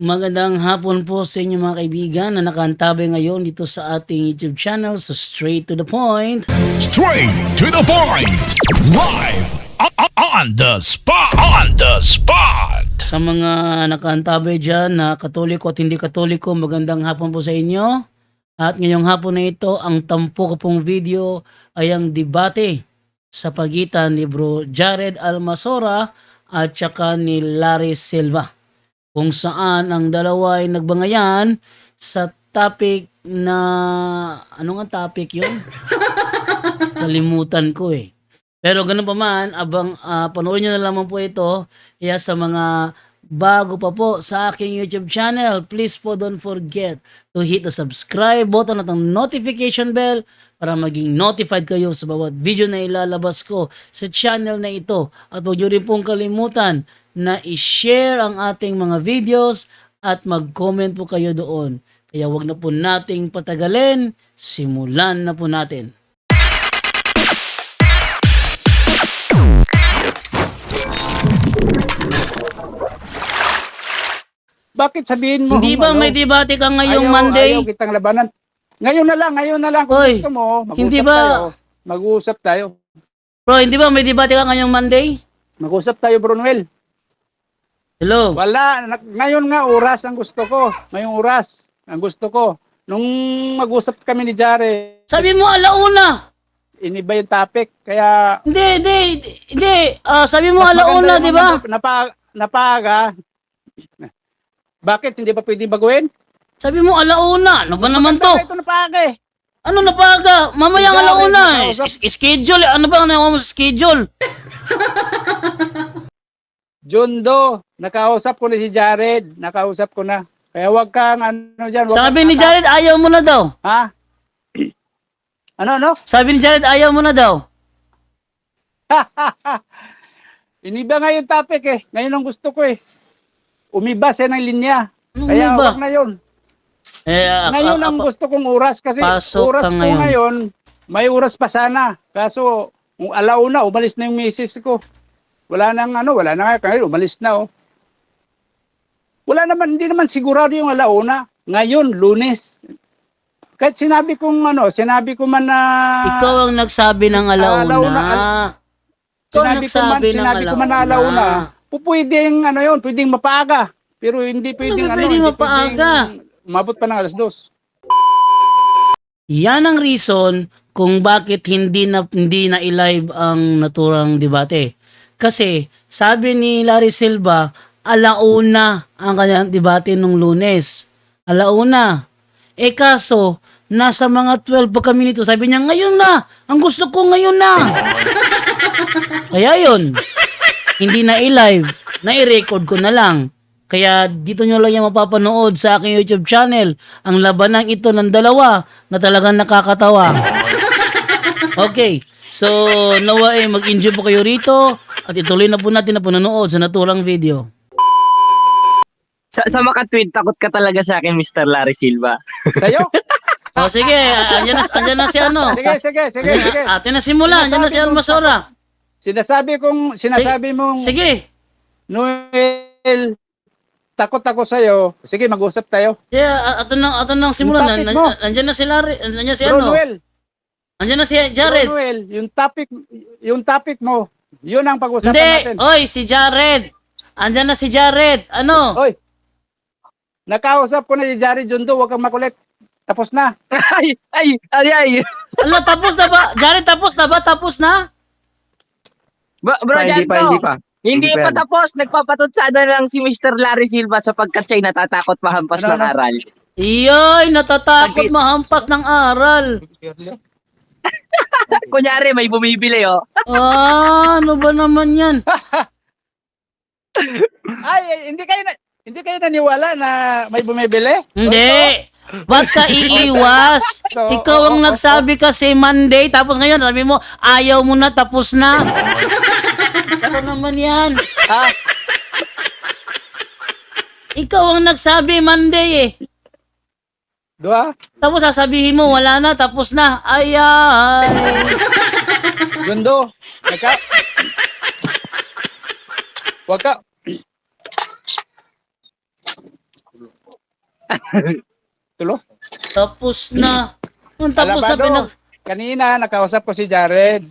Magandang hapon po sa inyo mga kaibigan na nakaantabay ngayon dito sa ating YouTube channel sa Straight to the Point. Straight to the point. Live on the spot. On the spot. Sa mga nakaantabay dyan na katoliko at hindi katoliko, magandang hapon po sa inyo. At ngayong hapon na ito, ang tampo ko pong video ay ang debate sa pagitan ni Bro Jared Almasora at saka ni Larry Silva. Kung saan ang dalawa ay nagbangayan sa topic na... Ano nga topic yun? Kalimutan ko eh. Pero ganun pa man, abang panoorin nyo na lamang po ito. Kaya sa mga bago pa po sa aking YouTube channel, please po don't forget to hit the subscribe button at ang notification bell para maging notified kayo sa bawat video na ilalabas ko sa channel na ito. At huwag nyo rin pong kalimutan na i-share ang ating mga videos at mag-comment po kayo doon. Kaya wag na po nating patagalin, simulan na po natin. Bakit sabihin mo? Hindi ba may debate ka ngayong Monday? Ayaw kitang labanan. Ngayon na lang. Kung Hoy, gusto mo, mag-usap hindi ba- tayo. Mag-usap tayo. Bro, hindi ba may debate ka ngayong Monday? Mag-usap tayo, Bro Noel. Hello? Wala. Ngayon nga, oras ang gusto ko. Ngayong oras ang gusto ko. Nung mag-usap kami ni Jare, Sabi mo alauna. iniba yung topic. Kaya... Hindi. Sabi mo mas alauna, maganda di ba? yung napaga. Bakit? Hindi ba pwede baguhin? Sabi mo alauna. Ano ba naman to? Ito napaga eh. Ano napaga? Mamayang Hindi, alauna. nakausap. Schedule. Ano ba ang naman mo sa schedule? John Doe, nakausap ko na si Jared. Nakausap ko na. Kaya wag kang ano dyan. wag Sabi kang ni Jared, ayaw mo na daw. Ha? Ano? Sabi ni Jared, ayaw mo na daw. Iniba nga yung topic eh. Ngayon ang gusto ko eh. Umiba siya ng linya. Ano Kaya ba? wag na yun. Eh, Ngayon ang gusto kong oras kasi Pasok oras ka ko ngayon. ngayon, may oras pa sana. Kaso, kung alauna, umalis na yung misis ko. Wala na nga. Kaya umalis na oh. Wala naman, hindi naman sigurado yung alauna. Ngayon, Lunes. Kahit sinabi ko man na... Ikaw ang nagsabi ng alauna. alauna, Ikaw ang nagsabi ng sinabi ko man na alauna. Pwedeng pwedeng mapaga. Pero hindi pwedeng pwedeng mapaaga? Umabot pa ng alas 2. Yan ang reason kung bakit hindi na i-live ang naturang debate. Kasi sabi ni Larry Silva, alauna ang kanyang debate nung Lunes. Alauna. Eh kaso, nasa mga 12 pa kami nito. Sabi niya, ngayon na. Ang gusto ko ngayon na. Kaya yun. Hindi na i-live. Na-i-record ko na lang. Kaya dito nyo lang yung mapapanood sa aking YouTube channel. Ang labanang ito ng dalawa na talagang nakakatawa. Okay. So, nawa mag-enjoy po kayo rito at ituloy na po natin na panonood sa naturang video. Sa maka-tweet, takot ka talaga sa akin, Mr. Larry Silva. Sa'yo? O sige, andyan na si ano. Sige. Atin na simula, andyan na si Almasora. Sinasabi mong, Sige. Noel, takot ako sa'yo. Sige, mag-usap tayo. Yeah, ato nang simulan. Yung topic mo. Andyan na si Larry, andyan si Bro ano. Noel, Andyan na si Jared. Bro Noel, yung topic mo, yun ang pag-usapan natin. Hindi, oy, si Jared. Andyan na si Jared. Ano? Oy, nakausap ko na si Jare Jundo, huwag kang makulit. Tapos na. Ay. Ala, tapos na ba? Jared, tapos na ba? Tapos na? Bro, Hindi pa. Hindi pa yan. tapos. Nagpapatutsada lang si Mr. Larry Silva sapagkat siya'y natatakot mahampas Ano? ng aral. Iyoy, natatakot Bakit? mahampas ng aral. Kunyari, may bumibili, oh. Ano ba naman yan? Ay, hindi kayo naniwala na may bumibili? Hindi. Ba't ka iiwas? So, Ikaw ang nagsabi kasi Monday, tapos ngayon sabi mo, ayaw mo na, tapos na. Ano naman yan? Ha? Ikaw ang nagsabi Monday eh. Dua? Tapos sasabihin mo, wala na, tapos na. Ay. Jundo, wag ka. Tulo? Tapos na. Tapos na Alabado. Kanina, nakausap ko si Jared.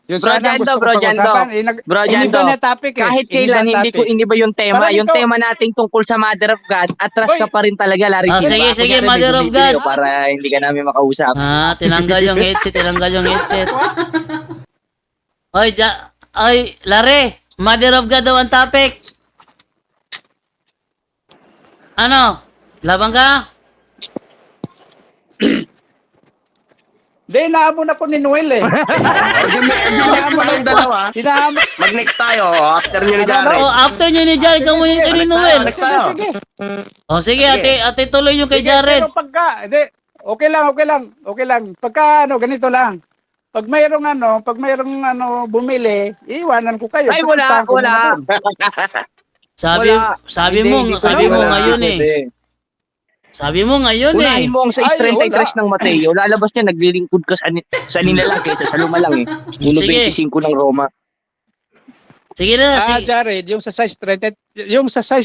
Yung Bro sana Jando, gusto ko Bro Jando. pag-usapan, Bro iniba Jando, na topic eh. kahit Iniba kailan na hindi ko topic. iniba yung tema. Parang Yung ikaw- tema nating tungkol sa Mother of God, atras ka Hoy! pa rin talaga, Larry Ah, Silva. sige, sige, Kunyari, may Mother of bumibili God. Para hindi ka namin makausap. Tinanggal yung headset, tinanggal yung headset. Oy, oy, Lare, Mother of God daw ang topic. Ano? Labang ka? Hindi, naamon ako ni Noel eh. Mag-next tayong dalawa. Sinahamon. Mag-next tayo after nyo ni Ano, Jared. Oh, after nyo ni Jared, ikaw mo yung kay Next Noel. tayo, next tayo. Sige. Oh, sige, ate tuloy yung kay Sige, Jared. Pero pagka, hindi, okay lang. Pagka ganito lang. Pag mayroong bumili, iiwanan ko kayo. Ay, wala, Pupuntahan ko wala. muna doon. Sabi Hindi, mo, hindi ko sabi na- mo wala. ngayon eh. Hindi. Sabi mo ngayon eh. Unahin mo ang 6.33 ng Mateo. Lalabas niya, naglilingkod ka sa nilalang kaysa sa lumalang eh. Uno Sige. 25 ng Roma. Sige na, sige. Jared, yung sa size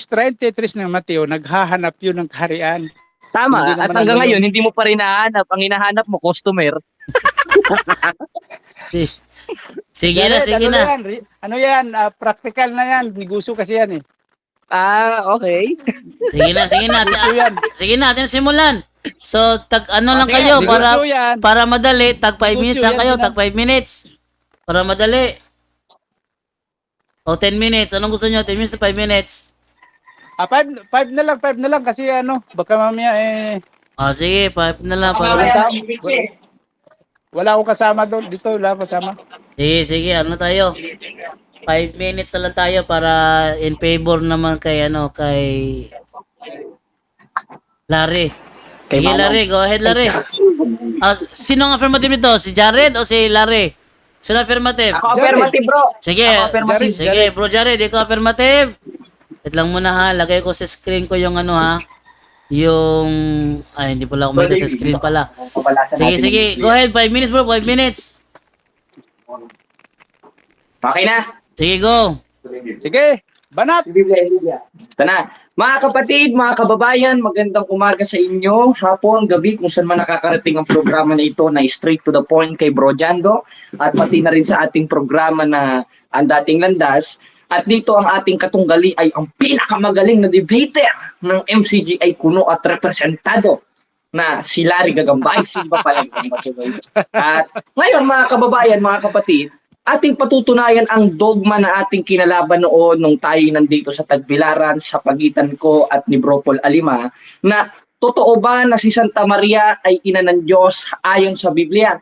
33 ng Mateo, naghahanap yun ng kaharian. Tama. Hindi At naman hanggang ano ngayon, yun. hindi mo pa rin nahanap. Ang hinahanap mo, customer. Sige na, Jared, sige na. Ano yan? Practical na yan. Negosyo kasi yan eh. Okay. Sige na, sige na. Negosyo yan. Sige na, atin simulan. So, ano lang sige, kayo negosyo yan. para madali, tag 5 minutes Negosyo lang yan, kayo, yan. tag 5 minutes. Para madali. O 10 minutes, anong gusto nyo? 10 minutes to 5 minutes. 5 na lang kasi baka mamaya Sige, 5 na lang para. wala akong kasama doon. Dito wala akong kasama. Sige, ano tayo? 5 minutes na lang tayo para in favor naman kay Larry. Kay Sige, Manong. Larry, go ahead, Larry. Sino ang affirmative nito? Si Jared o si Larry? Sino affirmative? Ako affirmative, bro. Sige, Ako affirmative. sige, bro Jared, ikaw affirmative. Wait lang muna ha, lagay ko sa screen ko yung yung, hindi pala ako may sa screen pala. Sige, sige, go ahead, 5 minutes bro, 5 minutes. Okay na. Sige, go. Sige, banat. Ito na. Mga kapatid, mga kababayan, magandang umaga sa inyo. Hapon, gabi, kung saan man nakakarating ang programa na ito na straight to the point kay Bro Jando. At pati na rin sa ating programa na ang dating landas. At dito ang ating katunggali ay ang pinakamagaling na debater ng MCGI Kuno at representado na si Larry Gagambay. Silva pala yung matuloy. At ngayon mga kababayan, mga kapatid, ating patutunayan ang dogma na ating kinalaban noon nung tayo nandito sa Tagbilaran sa pagitan ko at ni Bro Paul Alima na totoo ba na si Santa Maria ay ina ng Diyos ayon sa Biblia?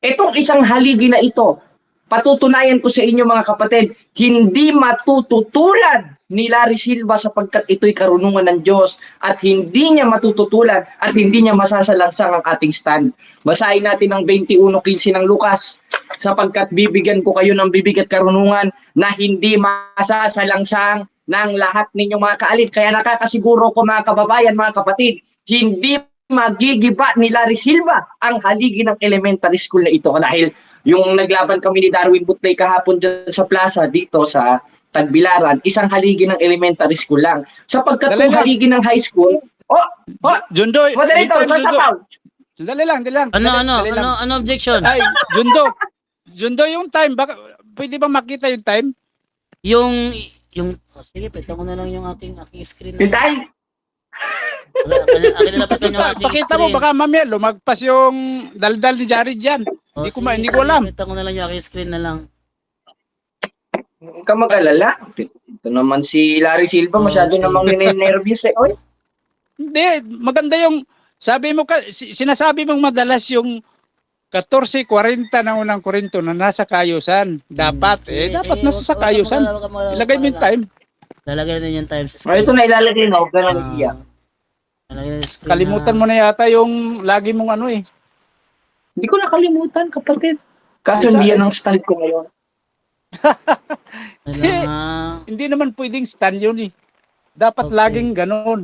Itong isang haligi na ito, patutunayan ko sa inyo mga kapatid, hindi matututulan ni Larry Silva sapagkat ito'y karunungan ng Diyos at hindi niya matututulan at hindi niya masasalangsang ang ating stand. Basahin natin ang 21:15 ng Lucas. Sapagkat bibigyan ko kayo ng bibig at karunungan na hindi masasalangsang ng lahat ninyong mga kaalit. Kaya nakakasiguro ko mga kababayan, mga kapatid, hindi magigiba ni Larry Silva ang haligi ng elementary school na ito. Dahil yung naglaban kami ni Darwin Butlay kahapon dyan sa plaza dito sa Tagbilaran, isang haligi ng elementary school lang. Sapagkat kung haligi ng high school, Jundoy. moderator, sasapaw. Dali lang. Dali lang. Ano objection? Ay, Jundo yung time. Pwede ba makita yung time? Sige, pwede ko na lang yung aking screen. Yung time? Akin na lang yung aking Pakita screen. mo, baka mamaya lumagpas yung daldal ni Jared dyan. Hindi ko alam. Pwede ko na lang yung aking screen na lang. Huwag ka mag-alala. Ito naman si Larry Silva, masyado namang ninenervyos eh. Oy. Hindi, maganda yung, sinasabi mong madalas yung 14:40 ng unang Korinto na nasa kayusan. Dapat, dapat nasa sa kayusan. Ilagay mo yung time. Lalagay na yung time sa Oh, screen. ito na ilalagay na, huwag ka na nag-iyak. Lalagay na yung screen Kalimutan mo na yata yung lagi mong Hindi ko nakalimutan, kapatid. Kaso hindi yan ang stand ko ngayon. Hindi naman pwedeng stand yun eh. Dapat Okay. laging ganun.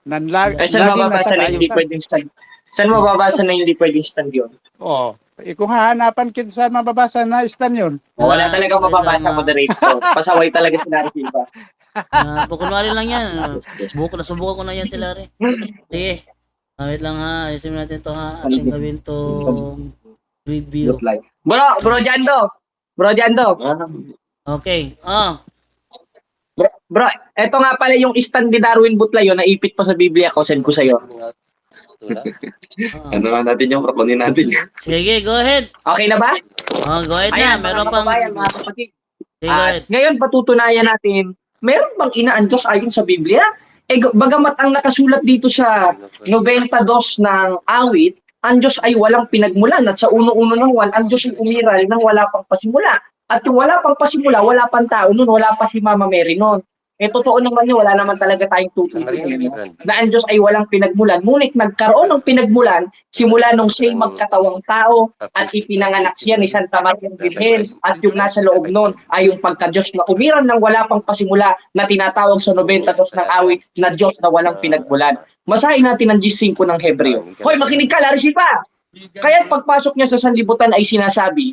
Ay, saan mababasa na hindi pwedeng stand? Saan mababasa na hindi pwedeng stand yun? Oo. Kung hahanapan kita saan mababasa na stand yun. Wala talaga mababasa, moderator. Pasaway talaga si Larry Silva. Kunwari lang yan. Nasubukan ko na yan si Larry. Sige. Wait lang ha. Ayusin natin to ha. Ating gawin tong review. Bro Jando. Okay. Bro, eto nga pala yung stand ni Darwin Butlayo na ipit pa sa Biblia ko, send ko sa'yo. Ano nga natin yung kunin natin. Sige, go ahead. Okay na ba? Go ahead na. Ayan, Meron mga pang... kababayan, mga kapatid. Sige, go ahead. Ngayon, patutunayan natin, meron bang ina ang Diyos ayon sa Biblia? Bagamat ang nakasulat dito sa 92 ng awit, ang Diyos ay walang pinagmulan at sa uno-uno ng ang Diyos ay umiral nang wala pang pasimula. At yung wala pang pasimula, wala pang tao nun, wala pa si Mama Mary nun. Totoo naman yun, wala naman talaga tayong tutuloy. Na ang Diyos ay walang pinagmulan. Ngunit nagkaroon ng pinagmulan simula nung siya'y magkatawang tao at ipinanganak siya ni Santa Maria Virgen at yung nasa loob nun ay yung pagka-Diyos na umiran ng wala pang pasimula na tinatawag sa 92 ng awit na Diyos na walang pinagmulan. Masahin natin ang G5 ng Hebreo. Hoy, makinig ka, Larry Silva! Kaya pagpasok niya sa sanlibutan ay sinasabi,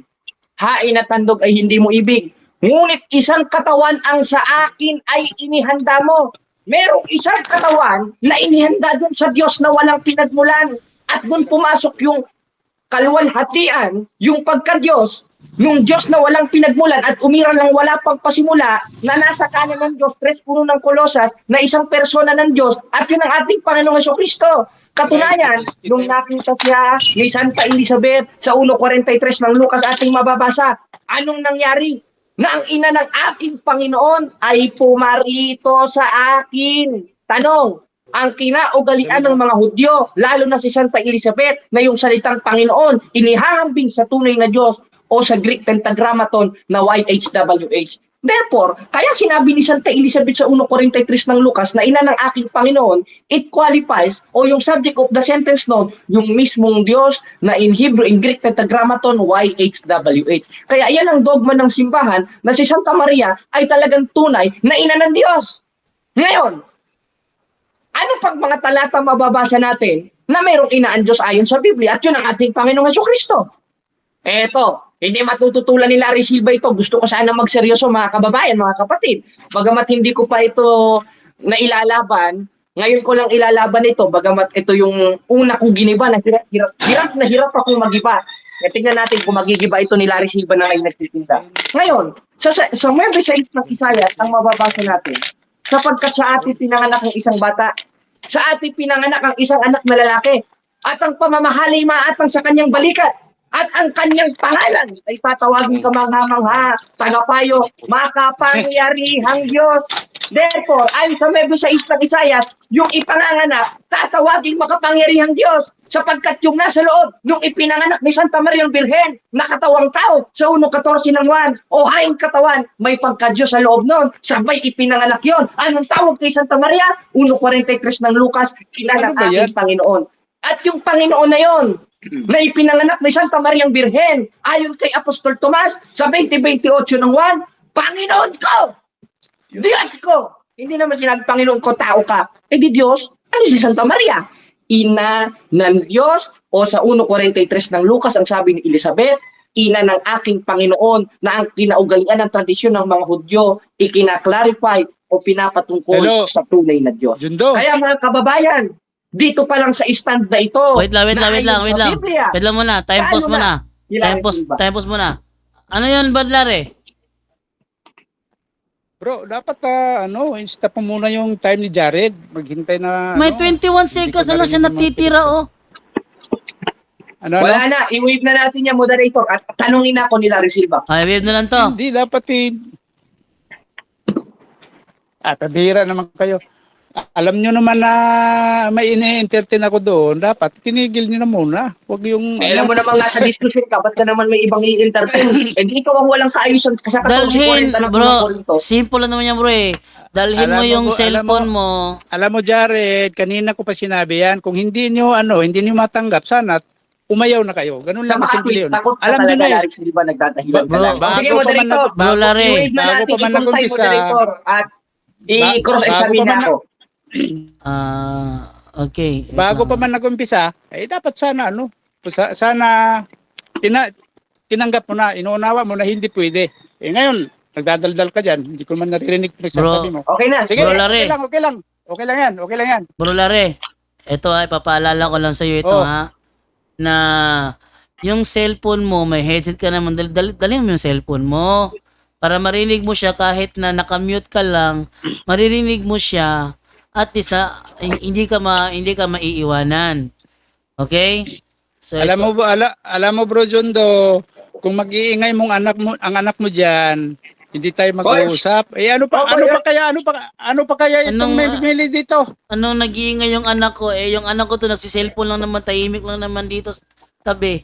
hain at handog ay hindi mo ibig. Ngunit isang katawan ang sa akin ay inihanda mo. Merong isang katawan na inihanda doon sa Diyos na walang pinagmulan. At doon pumasok yung kalwalhatian, yung pagka-Diyos, nung Diyos na walang pinagmulan at umiral ng wala pang pasimula na nasa kanan ng Diyos, 3 ng Kolosas, na isang persona ng Diyos at yun ang ating Panginoong Jesucristo. Katunayan, nung nakita siya ni Santa Elizabeth sa 1:43 ng Lucas ating mababasa, anong nangyari? Na ang ina ng aking Panginoon ay pumarito sa akin. Tanong, ang kinaugalian ng mga Hudyo, lalo na si Santa Elizabeth, na yung salitang Panginoon, inihahambing sa tunay na Diyos o sa Greek Tetragrammaton na YHWH. Therefore, kaya sinabi ni Santa Elizabeth sa 1:43 ng Lucas na ina ng aking Panginoon, it qualifies o yung subject of the sentence noon, yung mismong Diyos na in Hebrew, in Greek Tetragrammaton, YHWH. Kaya yan ang dogma ng simbahan na si Santa Maria ay talagang tunay na ina ng Diyos. Ngayon, ano pag mga talata mababasa natin na mayroong ina ang Diyos ayon sa Biblia at yun ang ating Panginoong Jesucristo? Eto, hindi matututulan ni Larry Silva ito. Gusto ko sana magseryoso mga kababayan, mga kapatid. Bagamat hindi ko pa ito nailalaban, ngayon ko lang ilalaban ito. Bagamat ito yung una kong giniba na hirap akong magiba. Tingnan natin kung magigiba ito ni Larry Silva na ngayon nagtitinda. Ngayon, sa Nueve 6 ng Isaiah, ang mababasa natin, sapagkat sa atin pinanganak ng isang bata, sa atin pinanganak ang isang anak na lalaki, at ang pamamahalay maatang sa kanyang balikat, at ang kanyang pangalan ay tatawagin kamangha-mangha, tagapayo, makapangyarihang Diyos. Therefore, ayon sa Nueve 6 ng Isaiah, yung ipanganganak, tatawagin makapangyarihang Diyos. Sapagkat yung nasa loob, nung ipinanganak ni Santa Maria Virgen, nakatawang tao sa 1:14 ng Juan, o haing katawan, may pagka-Diyos sa loob nun, sabay ipinanganak yon. Anong tawag kay Santa Maria? 1:43 ng Lucas, kilala Ano ba yan? ating Panginoon. At yung Panginoon na yon, na ipinanganak ni Santa Maria Virgen, ayon kay Apostol Tomas, sa 20:28 ng Juan, Panginoon ko! Diyos ko! Hindi naman sinabi, Panginoon ko, tao ka. Di Diyos, ano si Santa Maria? Ina ng Diyos, o sa 1:43 ng Lucas, ang sabi ni Elizabeth, ina ng aking Panginoon, na ang kinaugalian ng tradisyon ng mga Hudyo, ikina-clarify o pinapatungkol Hello. sa tunay na Diyos. Jundo. Kaya mga kababayan, dito pa lang sa stand na ito, Wait lang. na ayon sa Biblia, Wait lang muna. Time Paano pause muna. ni Larry Silva? Time pause muna. Ano yun, Badlare? Bro, dapat stop mo muna yung time ni Jared. Maghintay na May 21 seconds na lang siya natitira, oh. Wala na, i-wave na natin yan, moderator, at tanungin ako ni Larry Silva. Ay, wave na lang to. Hindi, dapat tabira naman kayo. Alam nyo naman na may ini-entertain ako doon, dapat tinigil nyo na muna. Huwag yung... Alam mo naman nga sa discussion ka, ba't ka naman may ibang i-entertain? Hindi ikaw ang walang kaayusan sa 14:40 Dalhin, ng bro. Korinto. Simple lang naman yan, bro, eh. Dalhin Alam mo mo, yung alam cellphone mo. Alam mo, Jared, kanina ko pa sinabi yan, kung hindi nyo matanggap, sana umayaw na kayo. Ganun Sa lang mga kasimple yun. takot ka Alam nyo talaga, na yun. Larry Silva, nagtatahilan ka Bro, lang. bago Sige, pa man moderator. Bro, Larry. I-wave na Bago natin pa man itong time, nag-umpisa. moderator. At i-cross-examine Bago pa na man ako. Okay. wait Bago lang. pa man nag-umpisa, dapat sana, sana tinanggap mo na, inuunawa mo na hindi pwede. Ngayon, nagdadaldal ka dyan. Hindi ko man naririnig Bro. sabi mo. Okay na. Sige, Bro, Larry. okay lang, okay lang. Okay lang yan, okay lang yan. Bro Lare, ito ay papaalala ko lang sa iyo ito Oh. ha, na yung cellphone mo, may headset ka naman, dalhin mo yung cellphone mo para marinig mo siya kahit na nakamute ka lang, maririnig mo siya at least na hindi ka maiiwanan. Okay? So ito- Alam mo bro Jondo, kung mag-iingay mong ang anak mo diyan, hindi tayo mag-uusap. Eh ano pa kaya itong Anong, may bumili dito? anong nag-iingay yung anak ko? Yung anak ko to nagsi-cellphone lang naman, tahimik lang naman dito sa tabi.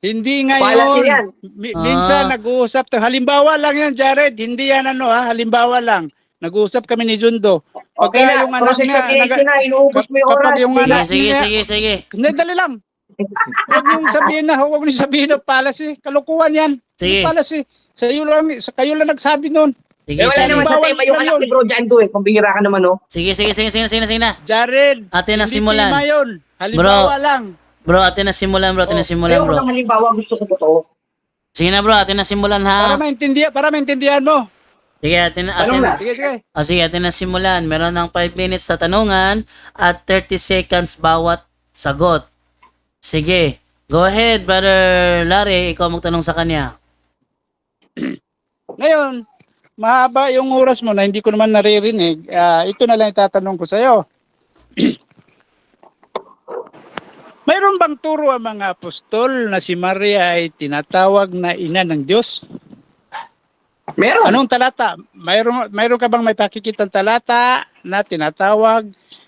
Hindi Policy ngayon. yan. Minsan nag-uusap to. Halimbawa lang yan, Jared. Hindi yan halimbawa lang. Nag-uusap kami ni Jundo. Okay na, cross-examination na, inuubos mo yung kapag oras. yung Sige, anak sige, niya- sige, sige. Hindi, dali lang. Huwag niyong sabihin na policy. Kalukuhan yan. Sige. Yung policy. Kayo lang nagsabi nun. Sige, Eh, wala sige. naman sa Bawal tema yung na anak yun. ni Bro Jando eh. Kung bihira ka naman, oh. Sige, na. Jared, Ate na hindi simulan. tema yun. Halimbawa lang. Bro, ate na simulan, bro. Ate na simulan, Ayaw bro. ng halimbawa, gusto ko totoo. Sige na, bro. Ate na simulan, Para ha? maintindihan mo. Sige, ate na. Tanong na. Sige, sige. Sige, ate na simulan. Meron ng 5 minutes na tanungan at 30 seconds bawat sagot. Sige. Go ahead, brother Larry. Ikaw magtanong sa kanya. Ngayon, mahaba yung oras mo na hindi ko naman naririnig. Ito na lang itatanong ko sa'yo. Mayroon bang turo ang mga apostol na si Maria ay tinatawag na ina ng Diyos? Meron. Anong talata? Mayroon ka bang may pakikitang talata na tinatawag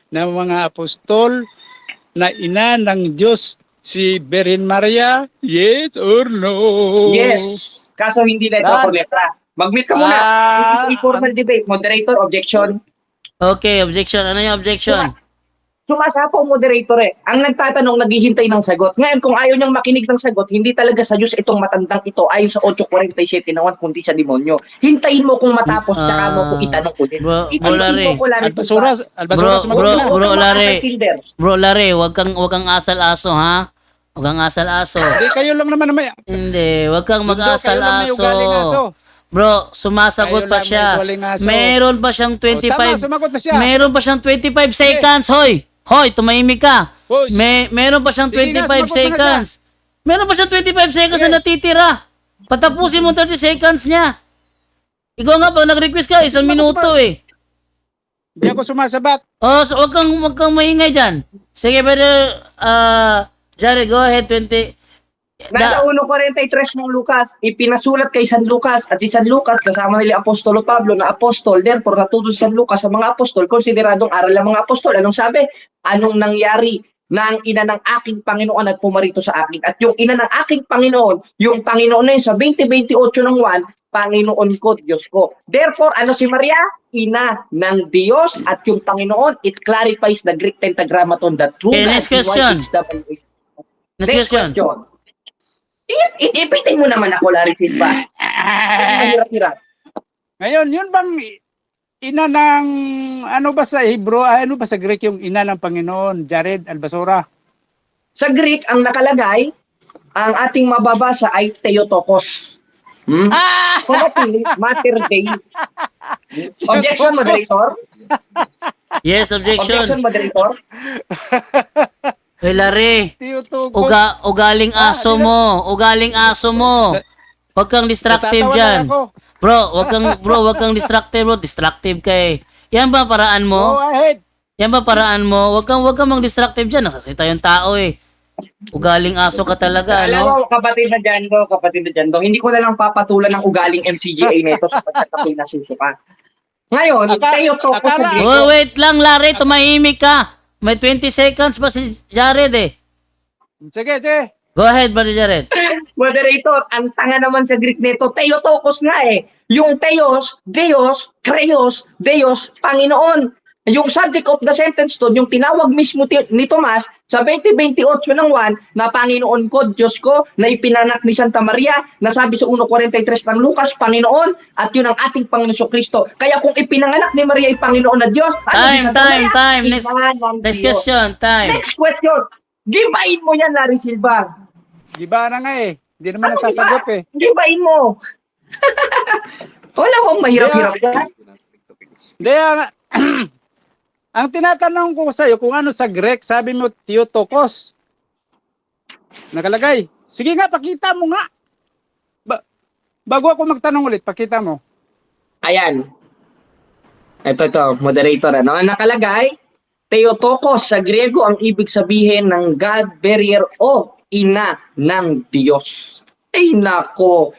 ng mga apostol na ina ng Diyos si Virgin Maria? Yes or no? Yes. Kaso hindi letra Dan. por letra. Mag-mute ka muna. This is a formal debate. Moderator, objection. Okay, objection. Ano yung objection? Sumasapo ang moderator eh. Ang nagtatanong, naghihintay ng sagot. Ngayon, kung ayaw niyang makinig ng sagot, hindi talaga sa Diyos itong matandang ito ayon sa 8:47 na 1, kundi sa demonyo. Hintayin mo kung matapos, tsaka mo kung itanong ulit. Bro, Itanong Larry. mo ko, Larry. Albasura, Bro, sumagot bro, na. bro, Larry. Tinder. Bro, Larry, wag kang asal-aso, ha? Wag kang asal-aso. Hindi, kayo lang naman may... Hindi, wag kang Kayo lang may mag-asal-aso. ugaling aso. Bro, sumasagot Kayo pa lang siya. may ugaling aso. Meron pa siyang Tama, 25. sumagot na siya. Meron pa siyang 25 seconds, hoy. Hoy, tumahimik ka. Hoy, Meron pa siyang Sige nga, 25 sumagot na seconds. Meron pa siyang 25 seconds Sige. na natitira. Patapusin mo 30 seconds niya. Ikaw nga ba, nag-request ka, 1 minuto eh. Hindi ako sumasabat. Oh, so wag kang maingay dyan. Sige, brother, Jared, go ahead, 20. Nasa 1:43 ng Lucas, ipinasulat kay San Lucas at si San Lucas kasama nila Apostolo Pablo na apostol. Therefore, natuto si San Lucas sa mga apostol, konsideradong aral ng mga apostol. Anong sabi? Anong nangyari na ang ina ng aking Panginoon at pumarito sa akin? At yung ina ng aking Panginoon, yung Panginoon na yun sa 20:28 ng 1, Panginoon ko, Diyos ko. Therefore, ano si Maria? Ina ng Diyos at yung Panginoon, it clarifies the Greek tetragrammaton, the true Okay, next question. Next question. Ipitin mo naman ako, Larry Silva. Hirap-hirap. Ngayon, yun bang ina ng, ano ba sa Hebrew, ano ba sa Greek yung ina ng Panginoon, Jared Albasura? Sa Greek, ang nakalagay, ang ating mababasa ay Theotokos. Kumapili, Mater Dei. Objection, moderator? Yes, objection. Objection, moderator? Hoy, Larry. Tiyutugos. Ugaling aso mo. Ugaling aso mo. Huwag kang distractive Natatawa na dyan. ako. Wag kang distractive, bro. Distractive ka eh. Yan ba paraan Go mo? ahead. Yan ba paraan mo? Wag kang mang-distractive dyan. Nasasita yung tao eh. Ugaling aso ka talaga, Alam ano? mo, kapatid na Jando, hindi ko na lang papatulan ng ugaling MCGA nito sa pagkatapoy na susuka. Ngayon, Theotokos sa akala- Greek. Oh, wait lang, Larry. Tumahimik ka. May 20 seconds pa si Jared eh. Sige, sige. Go ahead, brother Jared. Moderator, ang tanga naman sa Greek nito, Theotokos nga eh. Yung Theos, Deus, Kreos, Deus, Panginoon. Yung subject of the sentence to, yung tinawag mismo ni Tomas sa 20:28 ng 1 na Panginoon ko, Diyos ko, na ipinanak ni Santa Maria, na sabi sa 1:43 ng Lucas, Panginoon, at yun ang ating Panginoon Kristo. Kaya kung ipinanganak ni Maria ay Panginoon na Diyos, Time, Santa Maria? time. Ina ng Next Diyos. question, time. Next question. Gibain mo yan, Larry Silva. Di ba na nga eh. Hindi naman Ano, nasasagot eh. Gibain mo. Wala akong mahirap-hirap yan. Hindi, ang tinatanong ko sa iyo kung ano sa Greek, sabi mo Theotokos. Nakalagay. Sige nga, pakita mo nga. Bago ako magtanong ulit, pakita mo. Ayan. Ito, moderator. Ano? Ang nakalagay, Theotokos sa Griego ang ibig sabihin ng God Bearer o ina ng Diyos. Ay nako,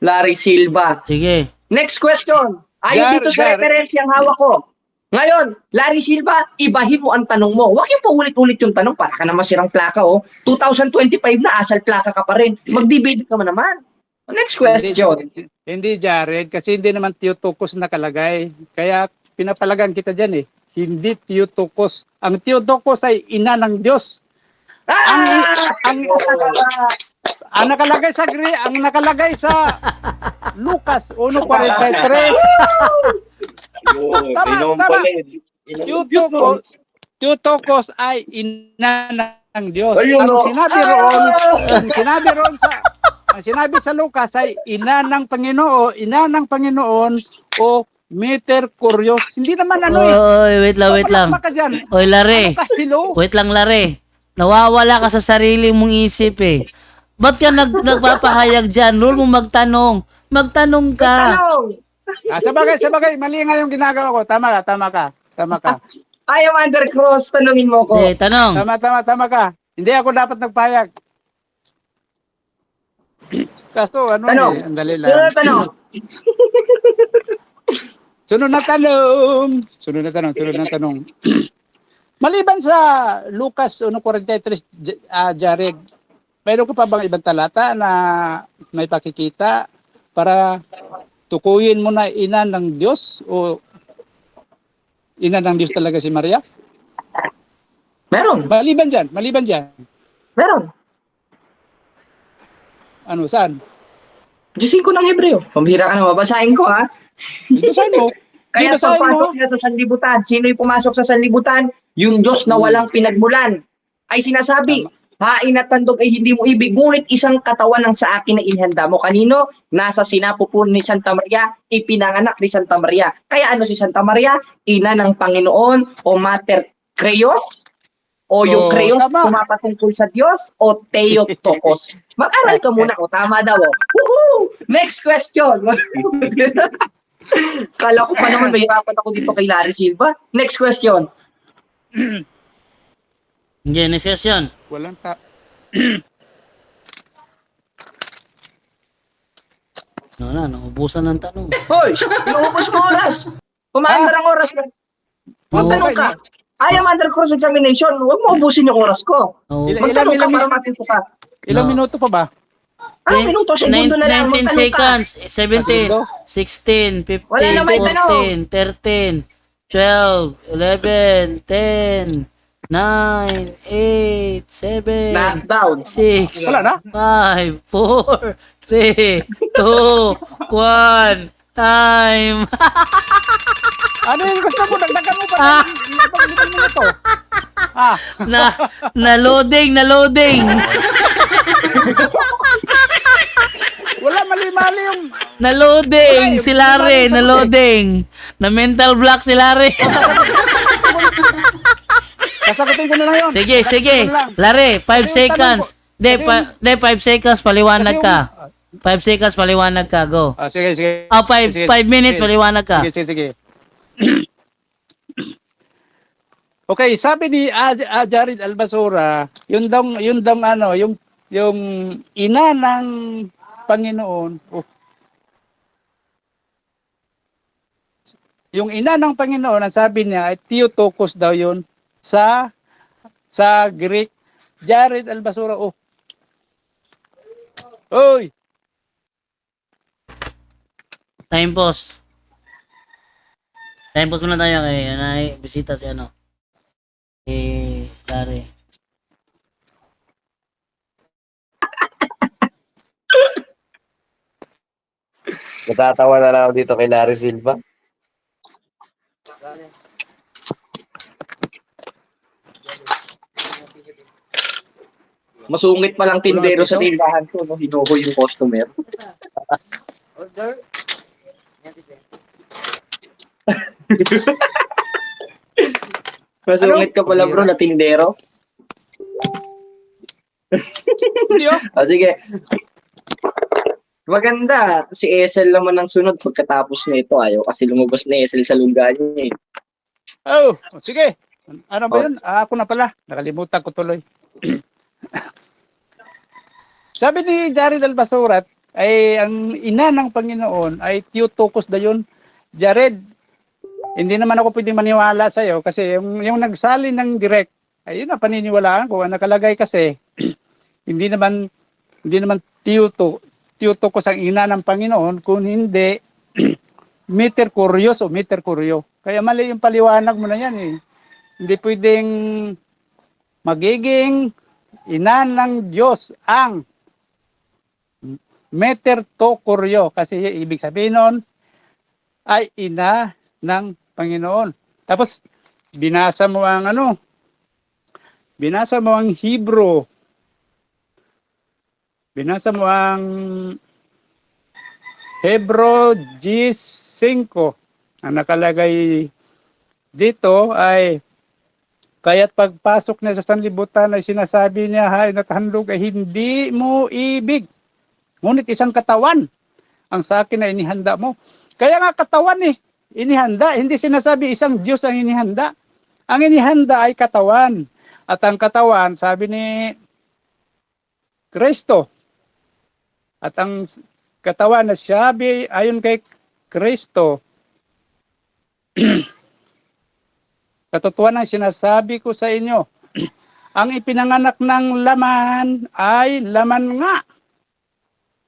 Larry Silva. Sige. Next question. Ayon dito sa referensyang hawak ko. Ngayon, Larry Silva, ibahin mo ang tanong mo. Huwag yung paulit-ulit yung tanong para ka naman sirang plaka, oh. 2025 na, asal plaka ka pa rin. Mag-debate ka man naman. Next question. Hindi, Jared, kasi hindi naman Theotokos nakalagay. Kaya pinapalagan kita dyan eh. Hindi Theotokos. Ang Theotokos ay ina ng Diyos. Ang nakalagay sa ang nakalagay sa Lucas 1:43. Tama. Theotokos ay ina ng Diyos. Ang sinabi sa Lucas ay ina ng Panginoon o Mater Curios. Hindi naman Oy, wait lang. Oy, Lare. Wait lang, Lare. Nawawala ka sa sarili mong isip eh. Ba't ka nagpapahayag dyan? Rule mo magtanong. Magtanong ka. Sabagay, mali nga yung ginagawa ko. Tama ka. I am Undercross, tanungin mo ko. Tanong. Tama ka. Hindi ako dapat nagpahayag. Kaso Tanong. Andali lang. Sunod na tanong. Maliban sa Lucas 1:43, Jared, mayroon ka pa bang ibang talata na may pakikita para tukuyin mo na ina ng Diyos o ina ng Diyos talaga si Maria? Meron. Maliban dyan. Meron. Ano, saan? Diyusin ko ng Hebreo. Pambihira ka na, mabasahin ko ha. Basahin mo. Kaya Basahin mo. pagpasok niya sa sanlibutan, sino yung pumasok sa sanlibutan? Yung Diyos na walang pinagmulan. Ay sinasabi, hain at tandog ay hindi mo ibig, ngunit isang katawan ang sa akin na inihanda mo. Kanino? Nasa sinapupunan ni Santa Maria, ipinanganak ni Santa Maria. Kaya ano si Santa Maria? Ina ng Panginoon o Mater Creo? O yung Creo pumapatungkol sa Diyos o Theotokos? Mag-aral ka muna ko, tama daw. Woohoo! Next question. Kala ko pa naman mahirapan ako dito kay Larry Silva. Next question. Genesis yun. Walang Naubusan ng tanong. Hoy, inuubos mo oras. Kumaandar ang oras mo. Magtanong ka. I am under cross examination. Huwag mo ubusin yung oras ko. Magtanong ka para matuto ka. Ilang minuto pa ba? Anong minuto? Segundo na lang. 19 seconds, 17, 16, 15, Wala na may tanong. 14, 13, 12, 11, 10, 9, 8, 7, Knockdown. 6, Wala na? 5, 4, 3, 2, 1, time. Ano yung gusto mo? Dagdagan mo pa. Ilang minuto? Na-loading. Wala, mali-mali yung... Na-loading si Larry, na-loading. Na mental block si Larry. Sasagutin ko na lang yun. Sige. Larry, 5 seconds. 5 seconds, paliwanag ka. 5 seconds, paliwanag ka. Go. Sige. 5 minutes, paliwanag ka. Sige. Okay, sabi ni Jared Albasura, yung ina ng Panginoon. Yung ina ng Panginoon, ang sabi niya ay Theotokos daw yun sa Greek. Jared Albasura. Oy. Time pause. Time pause muna tayo kay bisita si Larry. Natatawa na lang ako dito kay Larry Silva. Masungit pa lang tindero sa tindahan ko. No? Hinuho yung customer. Masungit ka pala bro na tindero. Hindi oh. O sige. Maganda. Si Esel naman ang sunod pagkatapos nito. Ayaw kasi lumabas na Esel sa lungga niya eh. Oh, sige. Ano ba yun? Ako na pala. Nakalimutan ko tuloy. Sabi ni Jared Albasurat, ay ang ina ng Panginoon ay Theotokos na yun. Jared, hindi naman ako pwedeng maniwala sa iyo kasi yung nagsalin ng direct, ay yun na paniniwalaan ko. Ang nakalagay kasi, hindi naman Theotokos ang ina ng Panginoon, kung hindi Meter Curios o Meter Curio. Kaya mali yung paliwanag mo na yan eh. Hindi pwedeng magiging ina ng Diyos ang Meter to Curio kasi ibig sabihin nun ay ina ng Panginoon. Tapos binasa mo ang Hebrew. Binasa mo ang Hebrew G5. Ang nakalagay dito ay kaya't pagpasok niya sa sanlibutan ay sinasabi niya, hay nakahandog ay hindi mo ibig. Ngunit isang katawan ang sa akin na inihanda mo. Kaya nga katawan inihanda. Hindi sinasabi isang Diyos ang inihanda. Ang inihanda ay katawan. At ang katawan, sabi ni Kristo. At ang katawan na sabi ayon kay Kristo, katotohanan sinasabi ko sa inyo, ang ipinanganak ng laman ay laman nga.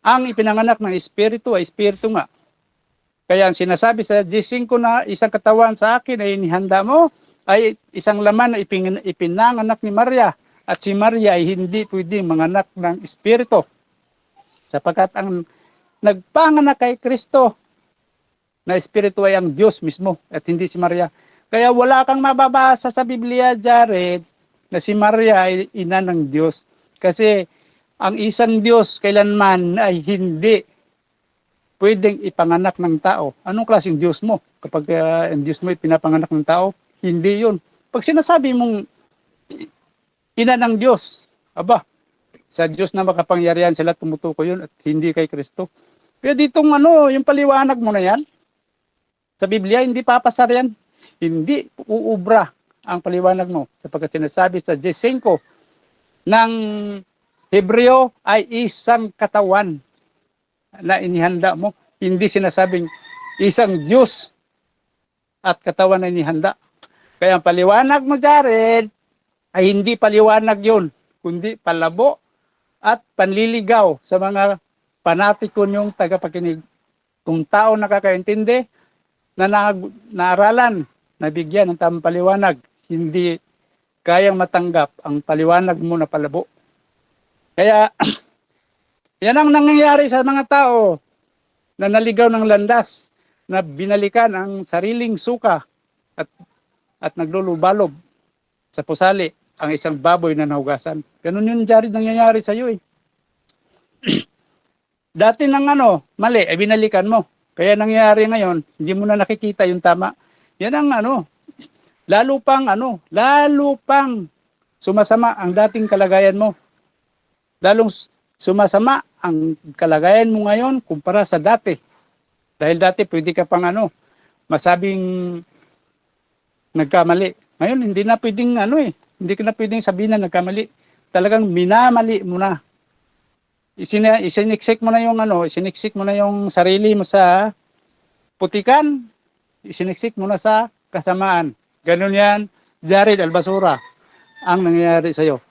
Ang ipinanganak ng espiritu ay espiritu nga. Kaya ang sinasabi sa G5 na isang katawan sa akin ay inihanda mo, ay isang laman na ipinanganak ni Maria. At si Maria ay hindi pwedeng manganak ng espiritu. Sapagkat ang nagpanganak kay Kristo na espiritu ay ang Diyos mismo at hindi si Maria. Kaya wala kang mababasa sa Biblia, Jared, na si Maria ay ina ng Diyos. Kasi ang isang Diyos kailanman ay hindi pwedeng ipanganak ng tao. Anong klaseng Diyos mo? Kapag ang Diyos mo ay pinapanganak ng tao, hindi yun. Pag sinasabi mong ina ng Diyos, aba, sa Diyos na makapangyarihan sila tumutukoy yun at hindi kay Kristo. Kaya ditong yung paliwanag mo na yan, sa Biblia, hindi papasar yan. Hindi uubra ang paliwanag mo. Sapagkat sinasabi sa G5 ng Hebreo ay isang katawan na inihanda mo. Hindi sinasabing isang Diyos at katawan na inihanda. Kaya ang paliwanag mo, Jared, ay hindi paliwanag yun, kundi palabo at panliligaw sa mga panatiko niyong tagapakinig. Kung tao nakakaintindi, na naaralan, nabigyan ng tamang paliwanag, hindi kayang matanggap ang paliwanag mo na palabo. Kaya, yan ang nangyayari sa mga tao na naligaw ng landas, na binalikan ang sariling suka at naglulubalob sa pusali ang isang baboy na nahugasan. Ganun yun, Jared, nangyayari sa iyo eh. Dati nang mali, ay binalikan mo. Kaya nangyayari ngayon, hindi mo na nakikita yung tama. Yan ang lalo pang sumasama ang dating kalagayan mo. Lalong sumasama ang kalagayan mo ngayon kumpara sa dati. Dahil dati pwede ka pang masabing nagkamali. Ngayon hindi na pwedeng hindi ka na pwedeng sabihin na nagkamali. Talagang minamali mo na. Isiniksik mo na yung sarili mo sa putikan. Isiniksik mo na sa kasamaan. Ganun yan, Jared Albasura, ang nangyayari sa iyo.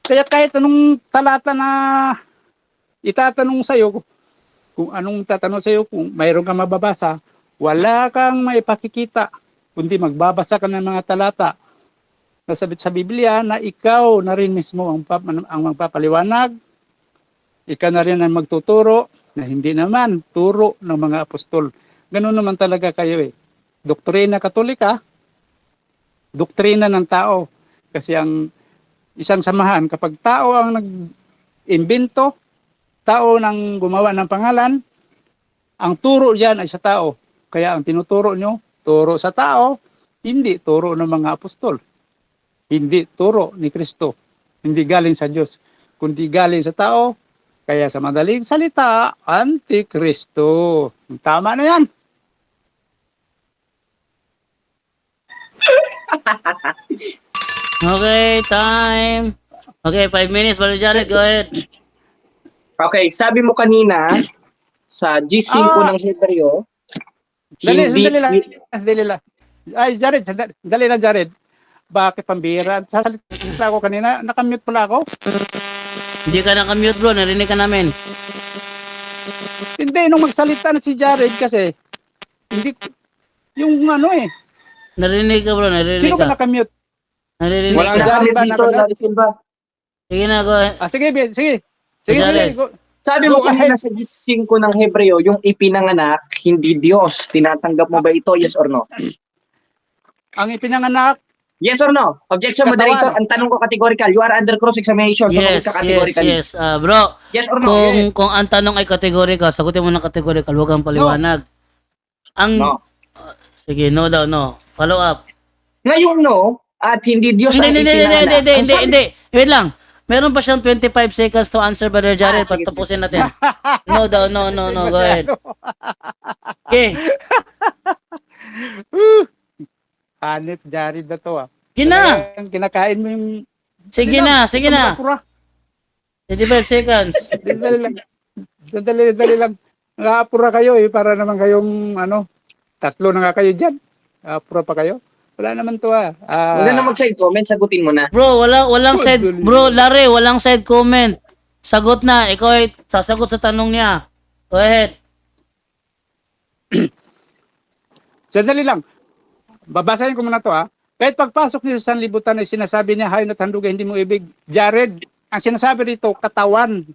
Kaya kahit anong talata na itatanong sa iyo, kung anong tatanong sa iyo, kung mayroon kang mababasa, wala kang maipakikita, kundi magbabasa ka ng mga talata na sabit sa Biblia na ikaw na rin mismo ang magpapaliwanag, ikaw na rin ang magtuturo na hindi naman turo ng mga apostol. Ganun naman talaga kayo eh. Doktrina Katolika, doktrina ng tao. Kasi ang isang samahan, kapag tao ang nag-imbento, tao nang gumawa ng pangalan, ang turo diyan ay sa tao. Kaya ang tinuturo nyo, turo sa tao, hindi turo ng mga apostol. Hindi turo ni Kristo. Hindi galing sa Diyos, kundi galing sa tao. Kaya sa madaling salita, Antikristo. Tama na yan. Okay, time. Okay, 5 minutes, Brother Jared, go ahead. Okay, sabi mo kanina sa G5 ng Hebreo, hindi Sandali lang. Ay, Jared, dali na, Jared. Bakit pambira? Sasalita ako kanina, nakamute pala ako. Hindi ka nakamute, bro. Narinig ka namin. Hindi, nung magsalita na si Jared kasi, hindi, yung ano eh, Narinig ka, bro. Narinig sino ba ka. nakamute? Narinig walang ka. nakamit ba, dito, Larry Silva. Sige na, go ahead. Sige, sige. Sige, Jared. sige. Go. Sabi mo Go kanina sa G5 ng Hebreo, yung ipinanganak, hindi Diyos. Tinatanggap mo ba ito? Yes or no? Ang ipinanganak, Yes or no? Objection, Katawan. moderator. Ang tanong ko categorical. You are under cross-examination. Yes, Sagot ka yes, categorical. yes. Bro, Yes or no? kung ang tanong ay categorical, sagutin mo ng categorical, huwag kang paliwanag. Ang, No. sige, no daw, no. Follow up. Ngayong no, at hindi Diyos ang ipinanganak. Ang sabi- Hindi. Wait lang. Meron pa siyang 25 seconds to answer, Brother Jared. sige. Patapusin natin. No daw, no. Go ahead. Okay. hanip Jared na to ah. Gina. Talagang kinakain mo yung... Sige na. 25 seconds. Dali lang. Dali lang. Nakapura kayo eh, para naman kayong ano, 3 na nga kayo dyan. Nakapura pa kayo. Wala naman to ah. Huwag na mag-side comment, sagutin mo na. Bro, walang side. Bro, Larry, walang side comment. Sagot na. Ikaw ay sasagot sa tanong niya. Go ahead. Sandali lang. Babasahin ko muna to ah. Kahit pagpasok niya sa sanlibutan ay sinasabi niya, hayon at handog ay hindi mo ibig. Jared, ang sinasabi dito, katawan.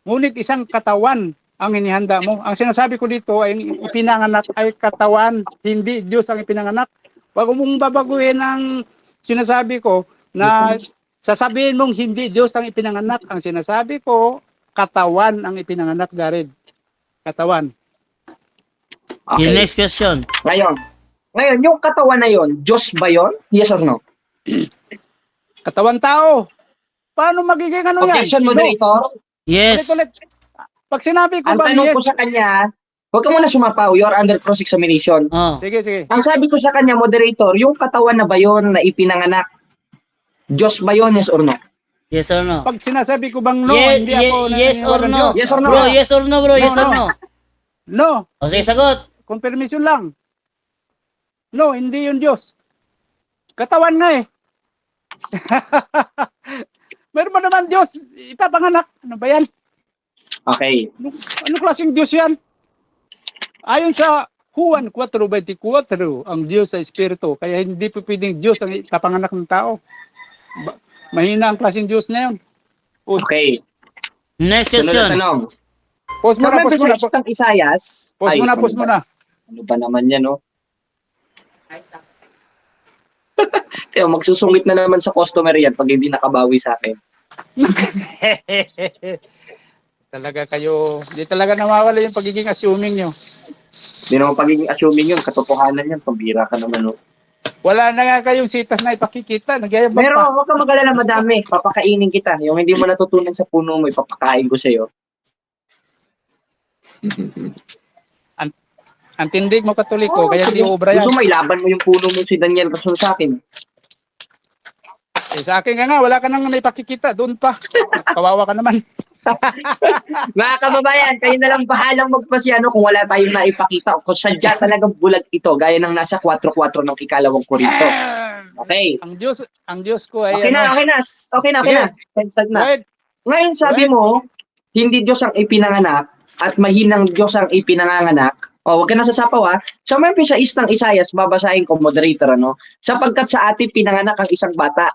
Ngunit isang katawan ang inihanda mo. Ang sinasabi ko dito ay ipinanganak ay katawan, hindi Diyos ang ipinanganak. Wag mong babaguhin ang sinasabi ko na sasabihin mong hindi Diyos ang ipinanganak. Ang sinasabi ko, katawan ang ipinanganak, Jared. Katawan. Yung Okay. next question. Ngayon, yung katawan na yon, Diyos ba yon? Yes or no? Katawan tao. Paano magiging ano yan? Objection, moderator. Yes. Ulit. Pag sinabi ko Ang ba tanong yes, ko sa kanya, huwag ka muna sumapaw, you are under cross-examination. Oh. sige. Ang sabi ko sa kanya, moderator, yung katawan na ba yon na ipinanganak, Diyos ba yon? Yes or no? Yes or no? Pag sinasabi ko bang no, Yes, hindi ako yes or naniniwala ng no? Diyos. Yes or no? Bro, yes or no, bro? No, Yes or no. no? No, O sige, sagot. confirmation lang. No, hindi yun Diyos. Katawan nga eh. Meron ba naman Diyos? Ipapanganak. Ano ba yan? Okay. Anong klaseng Diyos yan? Ayon sa Juan 4:24, ang Diyos sa Espiritu. Kaya hindi po pwedeng Diyos ang ipapanganak ng tao. Mahina ang klaseng Diyos na yun. Okay. Next Sunod na question. tanong. Pause Sa muna, pause muna. member ng Isayas. Pause muna, pause muna. Ano ba naman yan, no? Kaya magsusungit na naman sa customer yan pag hindi nakabawi sa akin. Talaga kayo, di talaga nawawala yung pagiging assuming nyo. Hindi naman pagiging assuming yun, katotohanan yan, pambira ka naman, no? Wala na nga kayong sitas na ipakikita. Nagyayabang Pero pa. huwag ka mag-alala, madami. Papakainin kita. Yung hindi mo natutunan sa puno mo, ipapakain ko sa'yo. Ang tindig mo katoliko, kaya hindi obra yan. Gusto mo, ilaban mo yung puno mo si Daniel Rasul sa akin. Eh, sa akin nga, wala ka nang naipakikita. Doon pa. Kawawa ka naman. Mga kababayan, kayo na lang bahalang magpasyano kung wala tayong naipakita o kung sadya talagang bulag ito, gaya ng nasa 4:4 ng ikalawang Korinto. Okay. Ang Diyos ko ay Okay na. Tensad na. Right. Ngayon sabi mo, hindi Diyos ang ipinanganak at mahinang Diyos ang ipinanganganak. O, wag ka na sasapaw ha. Sa Memphis sa ng Isayas, babasahin ko, moderator, ano? Sapagkat sa atin pinanganak ang isang bata.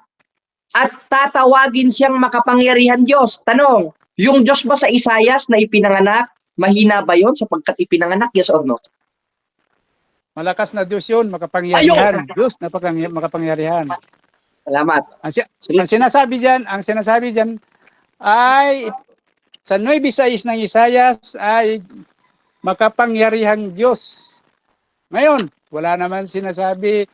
At tatawagin siyang makapangyarihan Diyos. Tanong, yung Diyos ba sa Isayas na ipinanganak, mahina ba yon sapagkat ipinanganak? Yes or no? Malakas na Diyos yun, makapangyarihan. Diyos na makapangyarihan. Salamat. Ang sinasabi diyan ay sa 9:6 ng Isayas ay makapangyarihang Diyos. Ngayon, wala naman sinasabi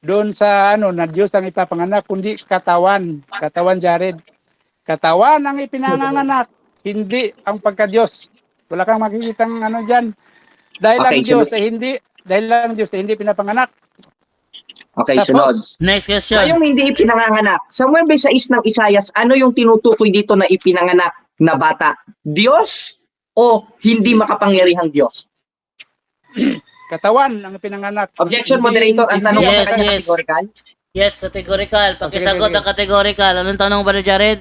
doon sa na Diyos ang ipapanganak, kundi katawan. Katawan, Jared. Katawan ang ipinanganak, hindi ang pagka-Diyos. Wala kang makikitang dyan. Dahil Okay, ang Diyos ay hindi pinapanganak. Okay, sunod. Next question. Ngayong hindi ipinanganak, sa 9:6 ng Isayas, ano yung tinutukoy dito na ipinanganak na bata? Diyos o hindi makapangyarihang Diyos? Katawan ang ipinanganak. Objection, Hindi- moderator. Ang tanong ko Yes, sa kanya, yes. categorical. Yes, categorical. Pakisagot Okay. ang categorical. Anong tanong ba, Jared?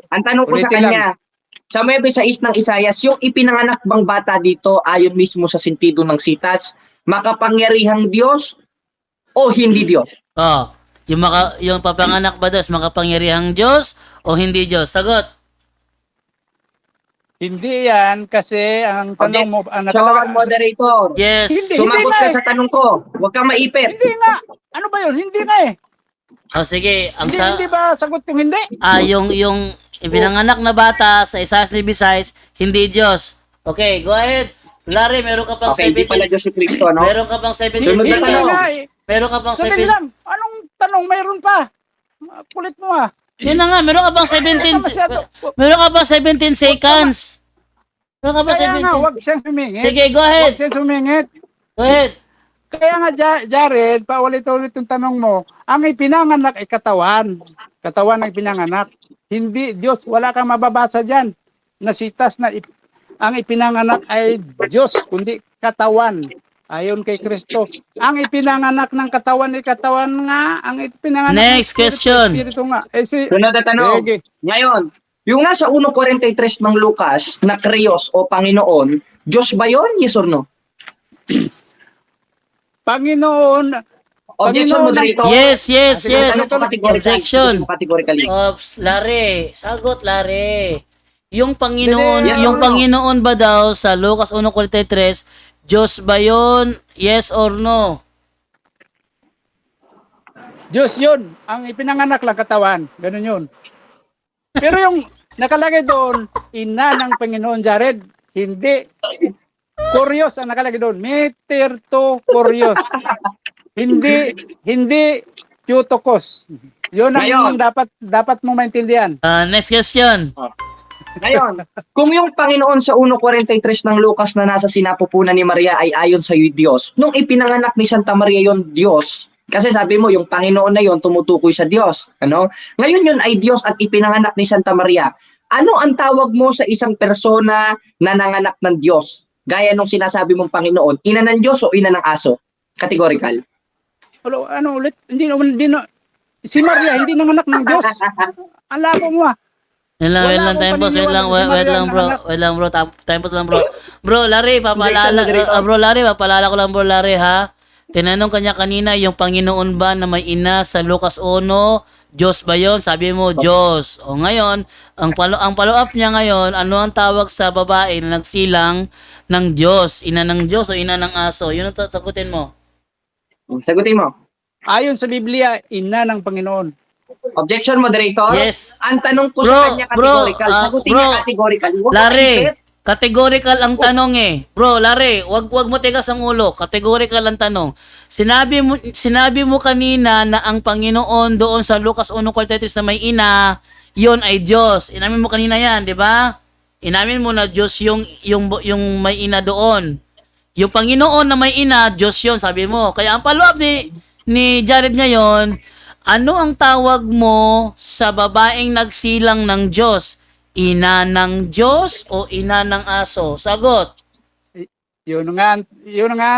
Ang tanong ko sa Ulitin lang. kanya, sa 9:6 ng Isayas, yung ipinanganak bang bata dito ayon mismo sa sentido ng sitas, makapangyarihang Diyos o hindi Diyos? Oh, yung papanganak ba dos makapangyarihang Diyos o hindi Diyos? Sagot. Hindi yan kasi ang tanong mo, ang So, nakalagay, moderator, Yes. Hindi. sumagot nga ka eh. sa tanong ko. Huwag kang maipit. hindi nga. Ano ba yun? Hindi nga eh. Oh, sige, Hindi ba sagot yung hindi? yung ipinanganak na bata sa Isayas ni Visayas, hindi Diyos. Okay, go ahead. Larry, meron ka pang Okay, hindi pala 17. Diyos si Kristo, no? Meron ka pang 17 Sunod na Hindi tanong. nga eh. Meron ka pang Sandali 17. lang. Anong tanong? Mayroon pa. Kulit mo ah. Yun na nga, meron ka pang 17. Meron ka pang 17 seconds. Meron ka pang Kaya nga, 17. wag siyang sumingit. Sige, go Wag ahead. siyang sumingit. Go ahead. Kaya nga, Jared, paulit-ulit yung tanong mo, ang ipinanganak ay katawan. Katawan ang ipinanganak. Hindi Diyos. Wala kang mababasa dyan. Nasitas na ang ipinanganak ay Diyos, kundi katawan. Ayon kay Kristo. Ang ipinanganak ng katawan ay katawan nga. Ang ipinanganak Next question. Espiritu nga. Sunod na tanong. Sige. Ngayon, yung nasa 1:43 ng Lucas na Krios o Panginoon, Diyos ba yun? Yes or no? Panginoon, Objection, Panginoon moderator. Yes, yes, Sige, yes. ano to? Objection. Categorically. Ops, Larry. Sagot, Larry. Yung Panginoon, Hindi, yung ano? Panginoon ba daw sa Lucas 1:43, Diyos ba yun? Yes or no? Diyos yun. Ang ipinanganak lang katawan. Ganun yun. Pero yung nakalagay doon, ina ng Panginoon, Jared, hindi. Kurios ang nakalagay doon. Meter to kurios. Hindi Theotokos. Yun ang Ngayon. dapat mo maintindihan. Next question. Ngayon, kung yung Panginoon sa 1:43 ng Lucas na nasa sinapupunan ni Maria ay ayon sa Diyos, nung ipinanganak ni Santa Maria yon Diyos, kasi sabi mo, yung Panginoon na yon tumutukoy sa Diyos. Ano? Ngayon yun ay Diyos at ipinanganak ni Santa Maria. Ano ang tawag mo sa isang persona na nanganak ng Diyos? Gaya nung sinasabi mong Panginoon, ina ng Diyos o ina ng aso? Categorical. Ano ulit? Hindi na. Si Maria, hindi nanganak ng Diyos. Ang labo mo ah. Wait lang, Wala wait lang, akong time pause, wait lang, paniniwala wait si lang, bro. Maria, Wait lang, bro. Time pause lang, bro. Bro, Larry, papaalala, bro, Larry, papaalala ko lang, bro, Larry, ha? Tinanong kanya kanina, yung Panginoon ba na may ina sa Lucas 1, Diyos ba yun? Sabi mo, Diyos. O ngayon, ang follow-up niya ngayon, ano ang tawag sa babae na nagsilang ng Diyos? Ina ng Diyos o ina ng aso? Yun ang takutin mo. Sagutin mo. Ayon sa Biblia, ina ng Panginoon. Objection, moderator. Yes. Ang tanong ko Bro, sa kanya bro, categorical. Sagutin bro, niya categorical. Huwag ka Larry, maipit. categorical ang tanong eh. Bro, Larry, wag mo tigas ang ulo. Categorical ang tanong. Sinabi mo kanina na ang Panginoon doon sa Lucas 1:43 na may ina, yon ay Diyos. Inamin mo kanina 'yan, 'di ba? Inamin mo na Diyos yung may ina doon. Yung Panginoon na may ina, Diyos yon, sabi mo. Kaya ang follow-up ni Jared ngayon, ano ang tawag mo sa babaeng nagsilang ng Diyos? Ina ng Diyos o ina ng aso? Sagot. Yun nga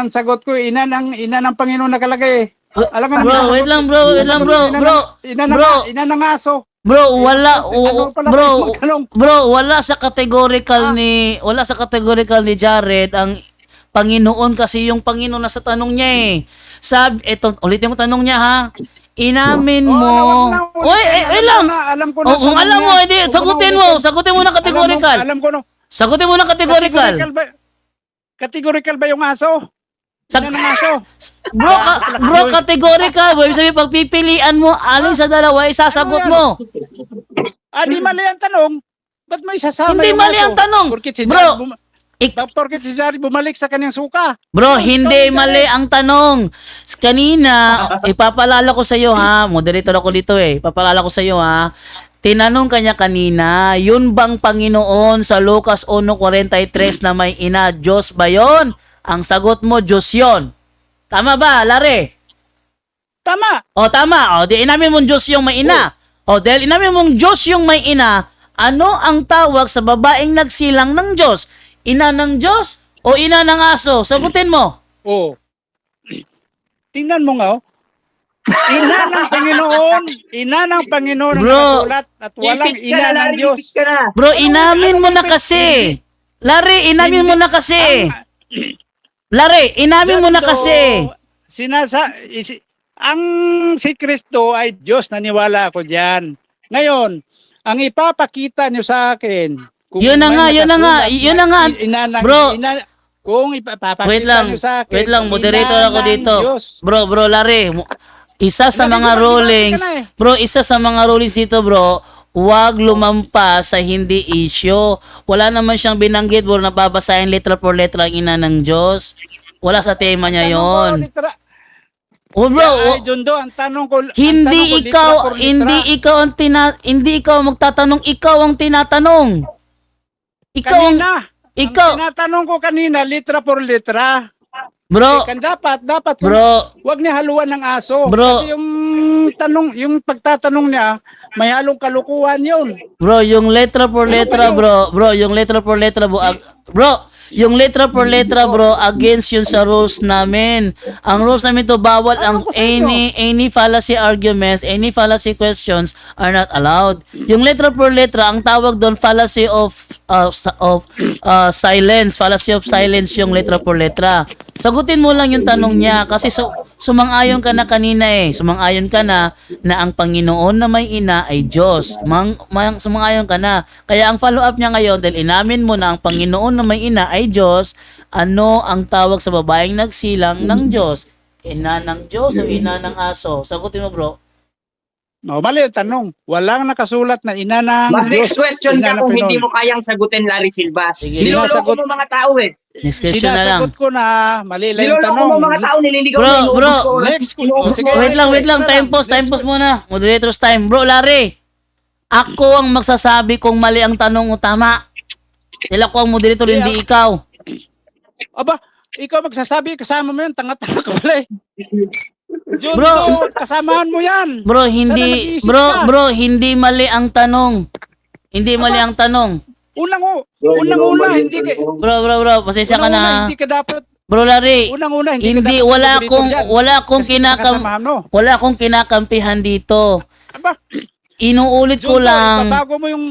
ang sagot ko, ina ng Panginoon nakalagay. Alam mo Bro, na- wait lang, bro. Ina ng aso. Bro, wala Ano pala bro, may magtanong? bro, wala sa categorical ni Jared ang Panginoon kasi yung Panginoon nasa tanong niya eh. Ulitin ko tanong niya ha. Inamin mo. Oy, wait lang. Alam ko na. Oh, kung alam mo, hindi, sagutin mo na categorical. Alam ko na. Sagutin mo na categorical. Categorical ba yung aso? Sag- Ina ng aso. Bro, categorical. Ibig sabihin, pagpipilian mo, alin sa dalawa, isasagot mo. Di mali ang tanong. Ba't may sasama Hindi yung mali aso? ang tanong. Porkit si Bro, Jared Porket si Jari bumalik sa kanyang suka. Bro, hindi mali ang tanong. Kanina, ipapalala ko sa iyo ha. Moderator ako dito eh. Ipapalala ko sa iyo ha. Tinanong kanya kanina, yun bang Panginoon sa Lucas 1:43 na may ina, Diyos ba yun? Ang sagot mo, Diyos yun. Tama ba, Lare? Tama. O, tama. O, di inamin mong Diyos yung may ina. O, dahil inamin mong Diyos yung may ina, ano ang tawag sa babaeng nagsilang ng Diyos? Ina ng Diyos o ina ng aso? Sagutin mo. Oh. Tingnan mo nga, oh. Ina ng Panginoon. Ina ng Panginoon ang Bro. nakasulat at walang Ipit ka ina na, ng Larry, Diyos. ipit ka na. Bro, inamin mo na ano, kasi. Larry, inamin mo na kasi. Larry, inamin mo na kasi. Ang si Kristo ay Diyos, naniwala ako diyan. Ngayon, ang ipapakita niyo sa akin, kung Yun na may nga, yun na nga, nakasulat yun na nga. ina ng- Bro. kung ipapakita Wait lang, niyo sa akin, wait lang, ina moderator ako ng dito. Diyos. Bro, Larry, isa sa Larry, mga di ba rulings, ka na eh? bro, isa sa mga rulings dito, bro, huwag lumampas sa hindi issue. Wala naman siyang binanggit, bro, na babasahin letra por letra ang ina ng Diyos. Wala sa tema niya Tanong ko, yon. litra- Oh, bro, Ay, Jundo, ang tanong ko, hindi litra ikaw, por litra. hindi ikaw ang magtatanong, ikaw ang tinatanong. Ikaw ang, ikaw, ang tinatanong ko kanina, litra por litra. bro, Kan dapat bro, wag niya haluan ng aso. Bro. Kasi yung pagtatanong niya, may halong kalukuhan yun. bro, yung letra por letra, bro, yung letra por letra, bro, yung letra por letra, bro, against yun sa rules namin. Ang rules namin to, bawal ang any fallacy arguments, any fallacy questions are not allowed. Yung letra por letra, ang tawag doon, fallacy of silence, fallacy of silence yung letra por letra. Sagutin mo lang yung tanong niya kasi sumang-ayon ka na kanina eh. Sumang-ayon ka na ang Panginoon na may ina ay Diyos. Sumang-ayon ka na. Kaya ang follow-up niya ngayon, dahil inamin mo na ang Panginoon na may ina ay Diyos, ano ang tawag sa babaeng nagsilang ng Diyos? Ina ng Diyos o ina ng aso? Sagutin mo, bro. No, mali ang tanong. Walang nakasulat na ina ng Next Diyos. question ina ka ng kung hindi Pinoy. mo kayang sagutin, Larry Silva. Sige. Niloloko mo mga tao eh. Next question na lang. Sinasagot ko na, mali lang yung Niloloko tanong. mo mga tao, nililigaw Bro, mo. bro, next. Sige. Wait lang. Time pause muna. Moderator's time. Bro, Larry, ako ang magsasabi kung mali ang tanong o tama. Dahil ako ang moderator, hindi ikaw. Aba, ikaw magsasabi, kasama mo yun, tanga-tanga ka pala eh. Diyos, Bro. kasamahan mo yan. Bro, hindi, Sana mag-iisip ka. bro, hindi mali ang tanong. Hindi mali ang tanong. Unang-una, hindi ka, Bro, pasensya ka na. hindi ka dapat, Bro, Larry, unang-una, hindi hindi, ka dapat wala moderator akong, dyan. Kasi kasamahan mo. wala akong kinakampihan dito. Aba, Inuulit ko Junto, lang, ibabago mo yung,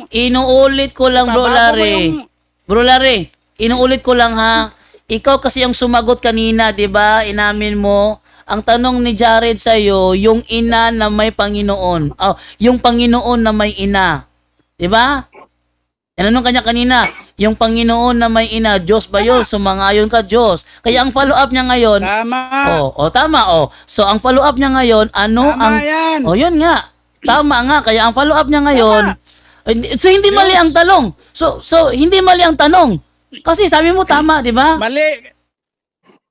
bro, ibabago mo Larry. yung- Bro, Larry, inuulit ko lang ha. Ikaw kasi ang sumagot kanina, 'di ba? Inamin mo. Ang tanong ni Jared sa iyo, yung ina na may Panginoon. Oh, yung Panginoon na may ina. 'Di ba? Tinanong kanya kanina, yung Panginoon na may ina, Diyos ba 'yun? Sumangayon ka, Diyos. Kaya ang follow-up niya ngayon, tama. tama. So ang follow-up niya ngayon, ano Tama ang yan. yun nga. Tama nga. Kaya ang follow-up niya ngayon, so hindi mali ang tanong. So hindi mali ang tanong. Kasi sabi mo tama, 'di ba? Mali.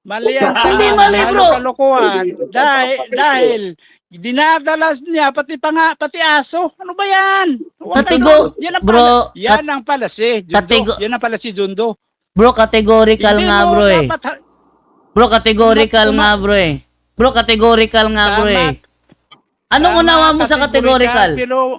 Mali yan. Hindi mali, bro. Kalokohan. Dahil dinadalas niya pati aso. Ano ba yan? Yan ang bro, yan ang pala si Jundo. Yan ang pala si Jundo. Bro, categorical Hindi nga, mo bro eh. dapat Bro, categorical nga, bro eh. Bro, categorical nga, bro eh. Anong unawa mo sa categorical? Pero,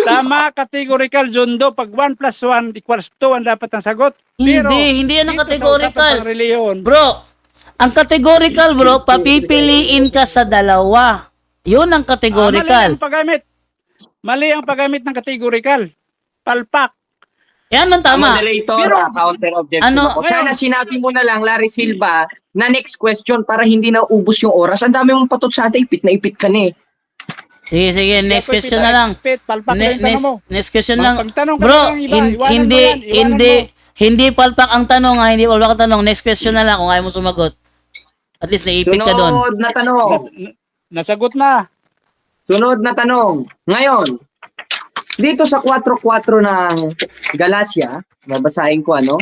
tama, categorical, Jundo. Pag 1 plus 1 equals 2 ang dapat ang sagot. Pero, Hindi yan ang dito sa categorical. usapan ng reliyon, Bro, ang categorical, bro, papipiliin ka sa dalawa. Yun ang categorical. Mali ang paggamit ng categorical. Palpak. Yan ang tama. Moderator, Pero, counter objection ano- ako. Sana sinabi mo na lang, Larry Silva, na next question para hindi na ubos yung oras. Ang dami mong patot sa atin, ipit na ipit ka na eh. Sige, next question na lang. Palpak na yung tanong mo. Next question lang. Magtanong ka Bro, lang, iwanan mo yan, iwanan hindi palpak ang tanong ha, hindi palpak ang tanong. Next question na lang kung ayaw mo sumagot. At least naipit ka doon. Sunod na tanong. Nasagot na. Sunod na tanong. Ngayon, Dito sa 4:4 ng Galacia, babasahin ko ano?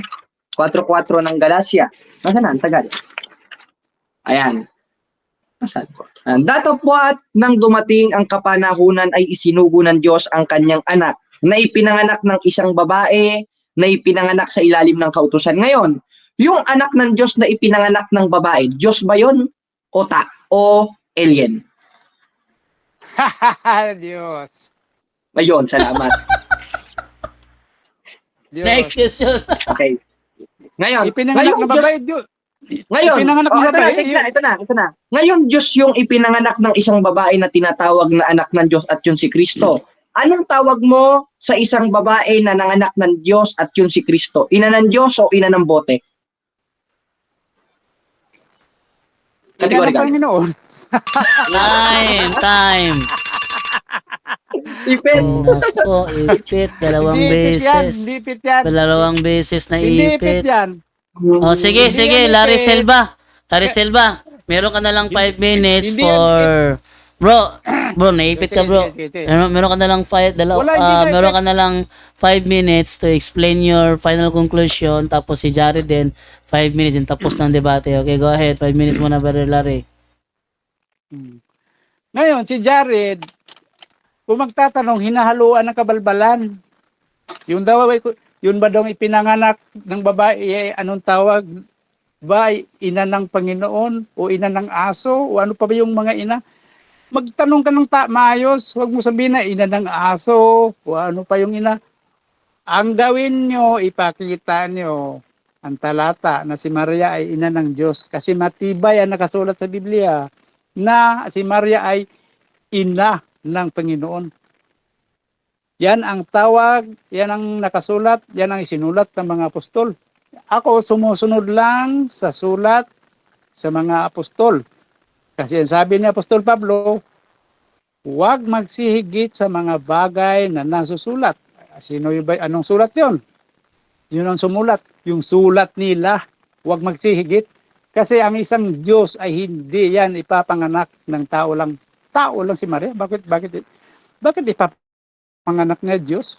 4:4 ng Galacia. Nasaan na? Ang tagal. Ayan. Nasaan ko? Datapwat nang dumating ang kapanahunan ay isinugo ng Diyos ang kanyang anak na ipinanganak ng isang babae na ipinanganak sa ilalim ng kautusan. Ngayon, yung anak ng Diyos na ipinanganak ng babae, Diyos ba yun? O alien? Diyos. Ayun, salamat. Diyos. Next question. Okay. Ngayon, Ipinanganak ngayong na babae, Diyos. Ngayon, Ipinanganak na ito na, babae, sige na, ito na. Ngayon, Diyos yung ipinanganak ng isang babae na tinatawag na anak ng Diyos at yun si Kristo. Anong tawag mo sa isang babae na nanganak ng Diyos at yun si Kristo? Ina ng Diyos o ina ng bote? Ina ng Kategorikal. Panginoon. Time. Ipit. Nako, ipit. Dalawang Hindi ipit yan. beses. Hindi ipit yan. Dalawang beses na Hindi ipit ipit. yan. Oh, sige, Hindi sige, yan Larry ipit. Selva. Larry Selva, meron ka na lang 5 minutes Hindi yan for... Bro, naipit ka, bro. Sige, sige. Meron ka na lang Wala, hindi na meron ipit. ka na lang 5 minutes to explain your final conclusion. Tapos si Jared din, 5 minutes and tapos ng debate. Okay, go ahead. 5 minutes muna, brother Larry. Ngayon, si Jared, kung magtatanong, hinahaluan ng kabalbalan. Yun daw, yun ba daw ipinanganak ng babae, anong tawag? Ba, ina ng Panginoon o ina ng aso o ano pa ba yung mga ina? Magtanong ka ng maayos, huwag mo sabihin na ina ng aso o ano pa yung ina. Ang gawin nyo, ipakita nyo ang talata na si Maria ay ina ng Diyos kasi matibay ang nakasulat sa Biblia na si Maria ay ina ng Panginoon. Yan ang tawag, yan ang nakasulat, yan ang isinulat ng mga apostol. Ako sumusunod lang sa sulat sa mga apostol. Kasi ang sabi ni Apostol Pablo, huwag magsihigit sa mga bagay na nasusulat. Sino yung anong sulat yon? Yun ang sumulat. Yung sulat nila, huwag magsihigit. Kasi ang isang Diyos ay hindi yan ipapanganak ng tao lang. Tao lang si Maria. Bakit ipapanganak niya Diyos?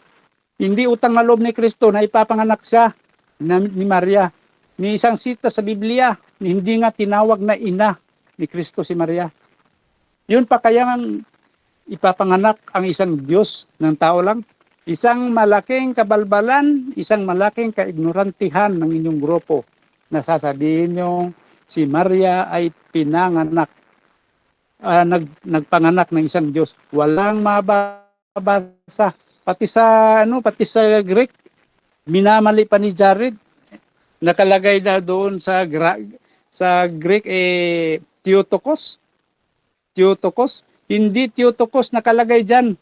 Hindi utang na loob ni Kristo na ipapanganak siya ni Maria. May isang sita sa Biblia, hindi nga tinawag na ina ni Kristo si Maria. Yun pa kaya ipapanganak ang isang Diyos ng tao lang? Isang malaking kabalbalan, isang malaking kaignorantihan ng inyong grupo na sasabihin nyo si Maria ay pinanganak, nagpanganak ng isang Diyos. Walang mababasa. Pati sa Greek, minamali pa ni Jared. Nakalagay na doon sa Greek Theotokos. Hindi Theotokos nakalagay diyan.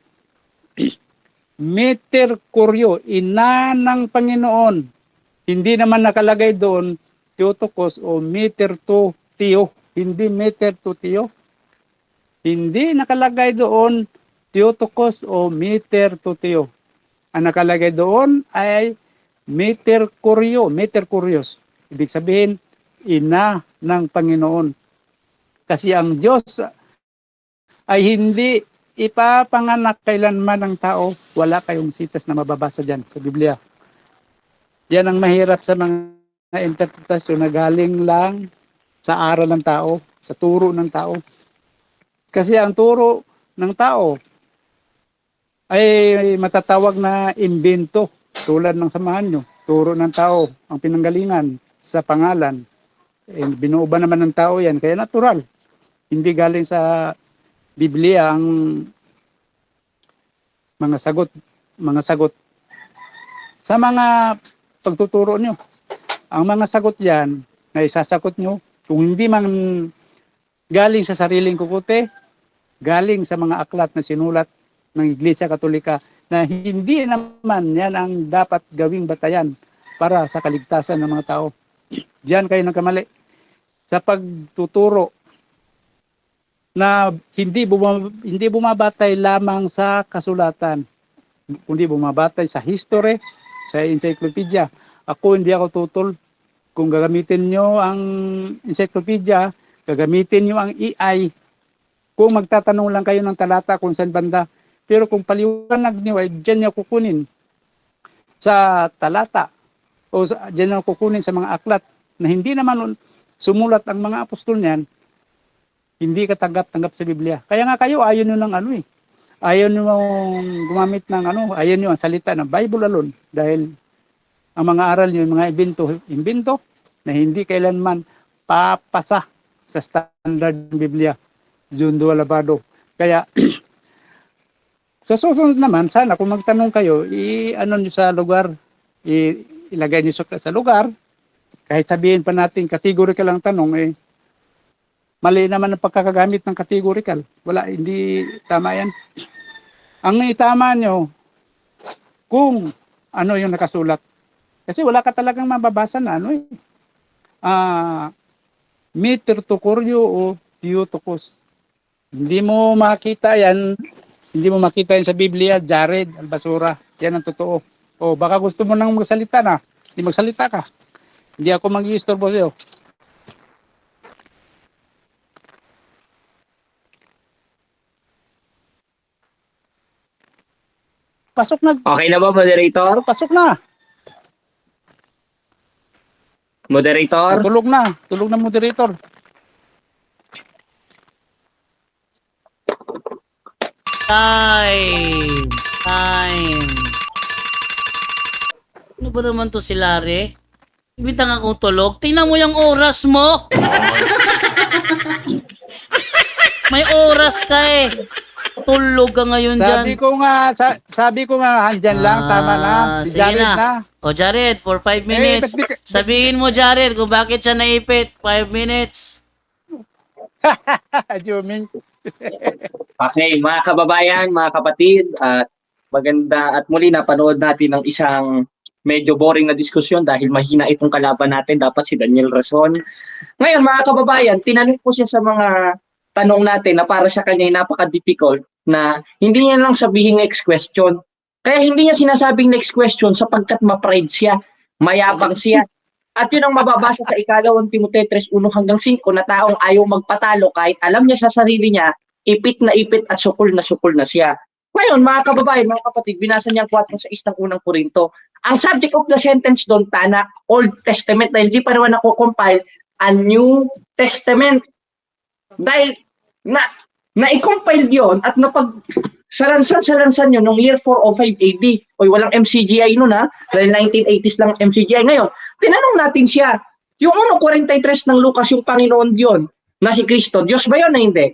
Meter Kuryo, ina ng Panginoon. Hindi naman nakalagay doon Theotokos o meter to Theo. Hindi meter to Theo. Hindi nakalagay doon Theotokos o meter to Theo. Ang nakalagay doon ay meter Kurios. Ibig sabihin, ina ng Panginoon. Kasi ang Diyos ay hindi ipapanganak kailanman ng tao. Wala kayong sitas na mababasa dyan sa Biblia. Yan ang mahirap sa mga interpretasyon na galing lang sa aral ng tao, sa turo ng tao. Kasi ang turo ng tao ay matatawag na imbento. Tulad ng samahan nyo, turo ng tao, ang pinanggalingan sa pangalan. Binuuba naman ng tao yan, kaya natural. Hindi galing sa Biblia ang mga sagot. Sa mga pagtuturo nyo, ang mga sagot yan na isasagot nyo, kung hindi man galing sa sariling kukote, galing sa mga aklat na sinulat ng Iglesia Katolika, na hindi naman yan ang dapat gawing batayan para sa kaligtasan ng mga tao. Diyan kayo nagkamali. Sa pagtuturo na hindi bumabatay lamang sa kasulatan, kundi bumabatay sa history, sa encyclopedia. Hindi ako tutol. Kung gagamitin nyo ang encyclopedia, gagamitin nyo ang AI. Kung magtatanong lang kayo ng talata kung saan banda, Pero kung paliwanag niyo ay diyan niyo kukunin sa talata o diyan niyo kukunin sa mga aklat na hindi naman sumulat ang mga apostol niyan, hindi katanggap-tanggap sa Biblia. Kaya nga kayo ayaw niyo ng ano eh. Ayaw niyo gumamit ng ano, ayaw niyo ang salita ng Bible alone dahil ang mga aral niyo, mga imbento na hindi kailanman papasa sa standard ng Biblia. Jundo Alabado. Kaya sa susunod naman, sana kung magtanong kayo, ano niyo sa lugar, ilagay niyo sa lugar, kahit sabihin pa natin categorical ang tanong, mali naman ang pagkakagamit ng categorical. Wala, hindi tama yan. Ang itama nyo, kung ano yung nakasulat. Kasi wala ka talagang mababasa na ano meter to koryo o Theotokos. Hindi mo makita yan sa Biblia, Jared, Albasura. Yan ang totoo. O baka gusto mo nang magsalita na, hindi magsalita ka. Hindi ako mag-i-istorbo sa'yo. Pasok na. Okay na ba, moderator? Pasok na. Moderator? Tulog na. Tulog na moderator. Time. Ano ba naman to si Larry? Ibitang akong tulog. Tingnan mo yung oras mo. May oras ka eh. Tulog ka ngayon dyan. Sabi ko nga, andyan lang, tama na. Si sige Jared na. O Jared, for 5 minutes. Sabihin mo Jared kung bakit siya naipit. 5 minutes. Juming. Okay, mga kababayan, mga kapatid, at maganda at muli napanood natin ng isang medyo boring na diskusyon dahil mahina itong kalaban natin, dapat si Daniel Rason. Ngayon, mga kababayan, tinanong po siya sa mga tanong natin na para sa kanya ay napaka-difficult na hindi niya lang sabihin next question. Kaya hindi niya sinasabing next question sapagkat ma-pride siya, mayabang siya. At yun ang mababasa sa ikalawang Timoteo 3:1-5 na taong ayaw magpatalo kahit alam niya sa sarili niya, ipit at sukol na siya. Ngayon, mga kababayan, mga kapatid, binasa niya ang 4:6 ng unang Korinto. Ang subject of the sentence doon, Tanak, Old Testament, dahil hindi pa naman ako-compile a New Testament. Dahil na-compile yun at salansan yun noong year 405 AD. Oy, walang MCGI nun ha, dahil 1980s lang MCGI. Ngayon, tinanong natin siya, yung 1:43 ng Lucas, yung Panginoon yun, na si Kristo, Diyos ba yun na hindi?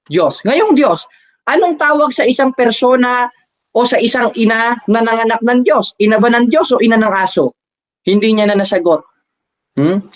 Diyos. Ngayong Diyos, anong tawag sa isang persona o sa isang ina na nanganak ng Diyos? Ina ba ng Diyos o ina ng aso? Hindi niya na nasagot.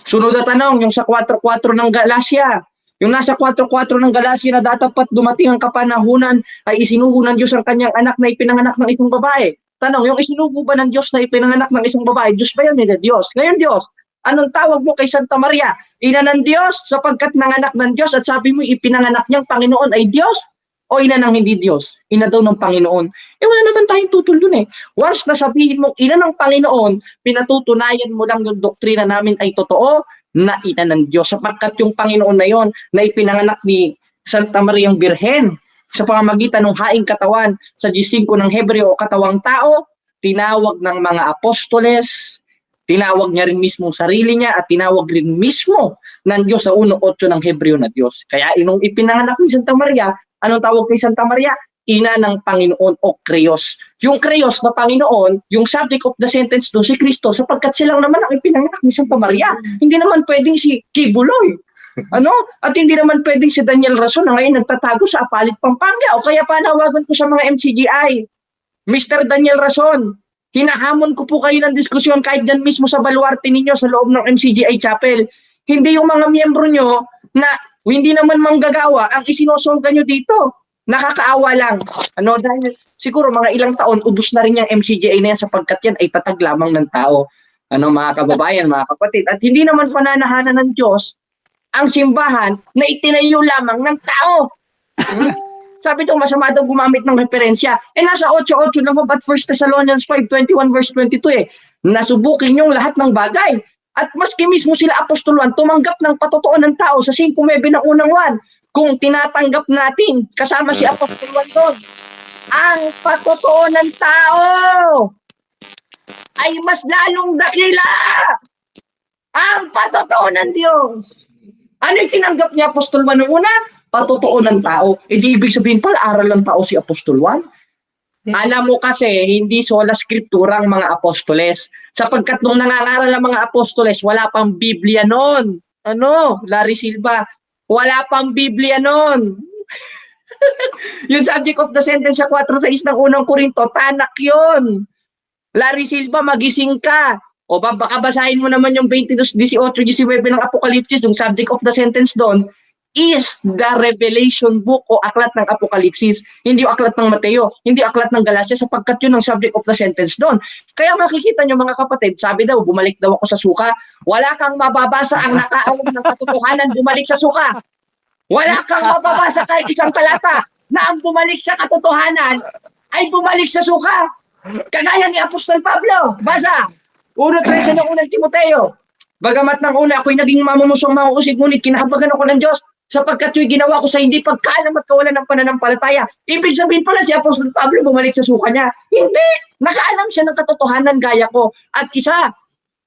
Sunod na tanong, yung sa 4:4 ng Galacia. Yung nasa 4:4 ng Galacia na datapat dumating ang kapanahunan ay isinugo ng Diyos ang kanyang anak na ipinanganak ng isang babae. Tanong, yung isinugo ba ng Diyos na ipinanganak ng isang babae? Diyos ba yun? Hindi Diyos. Ngayon Diyos, anong tawag mo kay Santa Maria? Ina ng Diyos sapagkat nanganak ng Diyos at sabi mo ipinanganak niyang Panginoon ay Diyos? O ina ng hindi Diyos? Ina daw ng Panginoon. Wala naman tayong tutol dun eh. Once na sabihin mo ina ng Panginoon, pinatutunayan mo lang yung doktrina namin ay totoo na ina ng Diyos. Sapagkat yung Panginoon na yon na ipinanganak ni Santa Maria ang Birhen sa pamamagitan ng haing katawan sa G5 ng Hebreo o katawang tao, tinawag ng mga apostoles, tinawag niya rin mismo sarili niya at tinawag rin mismo ng Diyos sa 1:8 ng Hebreo na Diyos. Kaya inong ipinanganak ni Santa Maria, anong tawag kay Santa Maria? Ina ng Panginoon o Krios. Yung Krios na Panginoon, yung subject of the sentence do si Kristo sapagkat silang naman ang ipinanganak ni Santa Maria. Hindi naman pwedeng si Kibuloy. At hindi naman pwedeng si Daniel Rason na ngayon nagtatago sa Apalit, Pampanga. O kaya panawagan ko sa mga MCGI, Mr. Daniel Rason, hinahamon ko po kayo ng diskusyon kahit dyan mismo sa baluarte ninyo sa loob ng MCGI Chapel. Hindi yung mga miyembro nyo na hindi naman manggagawa ang isinosolga nyo dito. Nakakaawa lang. Dahil siguro mga ilang taon, ubus na rin yung MCGI na yan sapagkat yan ay tatag lamang ng tao. Mga kababayan, mga kapatid. At hindi naman pananahanan ng Diyos ang simbahan na itinayo lamang ng tao. Sabi doon, masama daw gumamit ng referensya. Nasa 8:8 lang po, but 1 Thessalonians 5:21-22 nasubukin yung lahat ng bagay. At maski mismo sila Apostol Juan, tumanggap ng patotoo ng tao sa 5:9 ng unang Juan. Kung tinatanggap natin, kasama si Apostol Juan doon. ang patotoo ng tao ay mas lalong dakila ang patotoo ng Diyos. Ano yung tinanggap niya Apostol Juan noong una? Patotoo ng tao. E di ibig sabihin pala, aral ng tao si Apostol Juan. Alam mo kasi, hindi sola scriptura ang mga apostoles. Sapagkat nung nangangaral ang mga apostoles, wala pang Biblia noon. Ano, Larry Silva? Wala pang Biblia noon. Yung subject of the sentence sa 4:6 ng unang Korinto, tanak yun. Larry Silva, magising ka. O baka basahin mo naman yung 22:18-19 ng Apokalipsis, yung subject of the sentence doon, is the Revelation book o aklat ng Apokalipsis. Hindi yung aklat ng Mateo, hindi yung aklat ng Galacia, sapagkat yun ang subject of the sentence doon. Kaya makikita nyo mga kapatid, sabi daw, bumalik daw ako sa suka. Wala kang mababasa ang nakaalam ng katotohanan, bumalik sa suka. Wala kang mababasa kahit isang talata na ang bumalik sa katotohanan ay bumalik sa suka. Kagaya ni Apostol Pablo. Basa, 1:13 ng unang Timoteo. Bagamat ng una ako'y naging mamumusong mauusig, ngunit kinahabagan ako ng Diyos sapagkat yung ginawa ko sa hindi pagkaalam at kawalan ng pananampalataya. Ibig sabihin pala si Apostol Pablo bumalik sa suka niya. Hindi! Nakaalam siya ng katotohanan gaya ko. At isa,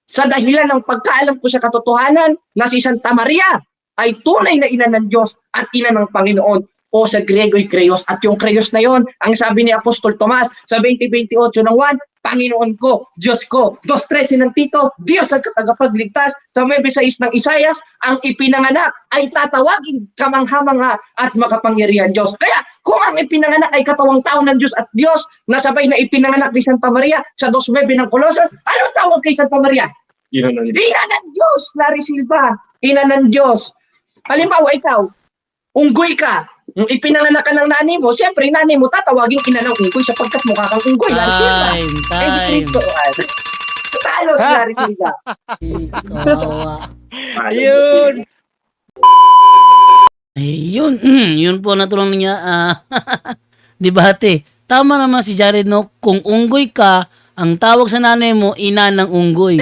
sa dahilan ng pagkaalam ko sa katotohanan na si Santa Maria ay tunay na ina ng Diyos at ina ng Panginoon. O sa Grego ay Kreos. At yung Kreos na yon, ang sabi ni Apostol Tomas sa 20:28 ng 1, Panginoon ko, Diyos ko. 2:13 ng Tito, Diyos ang tagapagligtas. Sa 9:6 ng Isayas, ang ipinanganak ay tatawagin kamangha-mangha at makapangyarihan Diyos. Kaya kung ang ipinanganak ay katawang tao ng Diyos at Diyos, nasabay na ipinanganak ni Santa Maria sa 2:9 ng Colossus, anong tawag kay Santa Maria? Yun ang Ina ng Diyos, Larry Silva. Ina ng Diyos. Halimbawa, ikaw, unggoy ka. Nung ipinanganak ka ng nanay mo, siyempre, nanay mo tatawagin ina ng unggoy sapagkat mukha kang unggoy. Larry Silva. Time. Talo si Larry Silva. Kawawa. Ayun. Ayun, yun po natulong niya. Debate. Tama naman si Jared, no? Kung unggoy ka, ang tawag sa nanay mo, ina ng unggoy.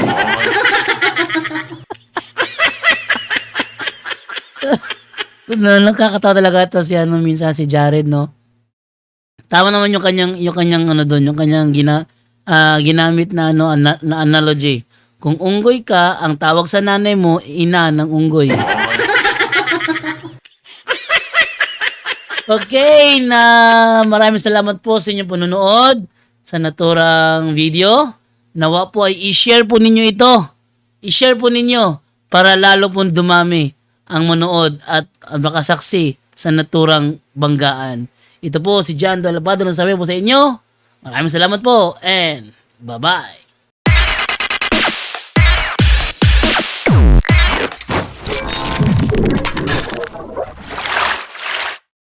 Nakakatawa talaga ito si minsan si Jared, no? Tama naman yung kanyang ano doon, yung kanyang ginamit na na analogy. Kung unggoy ka, ang tawag sa nanay mo, ina ng unggoy. Okay, maraming salamat po sa inyong panonood sa naturang video. Nawa po ay i-share po ninyo ito. I-share po ninyo para lalo pong dumami ang manood at makasaksi sa naturang banggaan. Ito po si John Alabado na sabi po sa inyo. Maraming salamat po and bye-bye.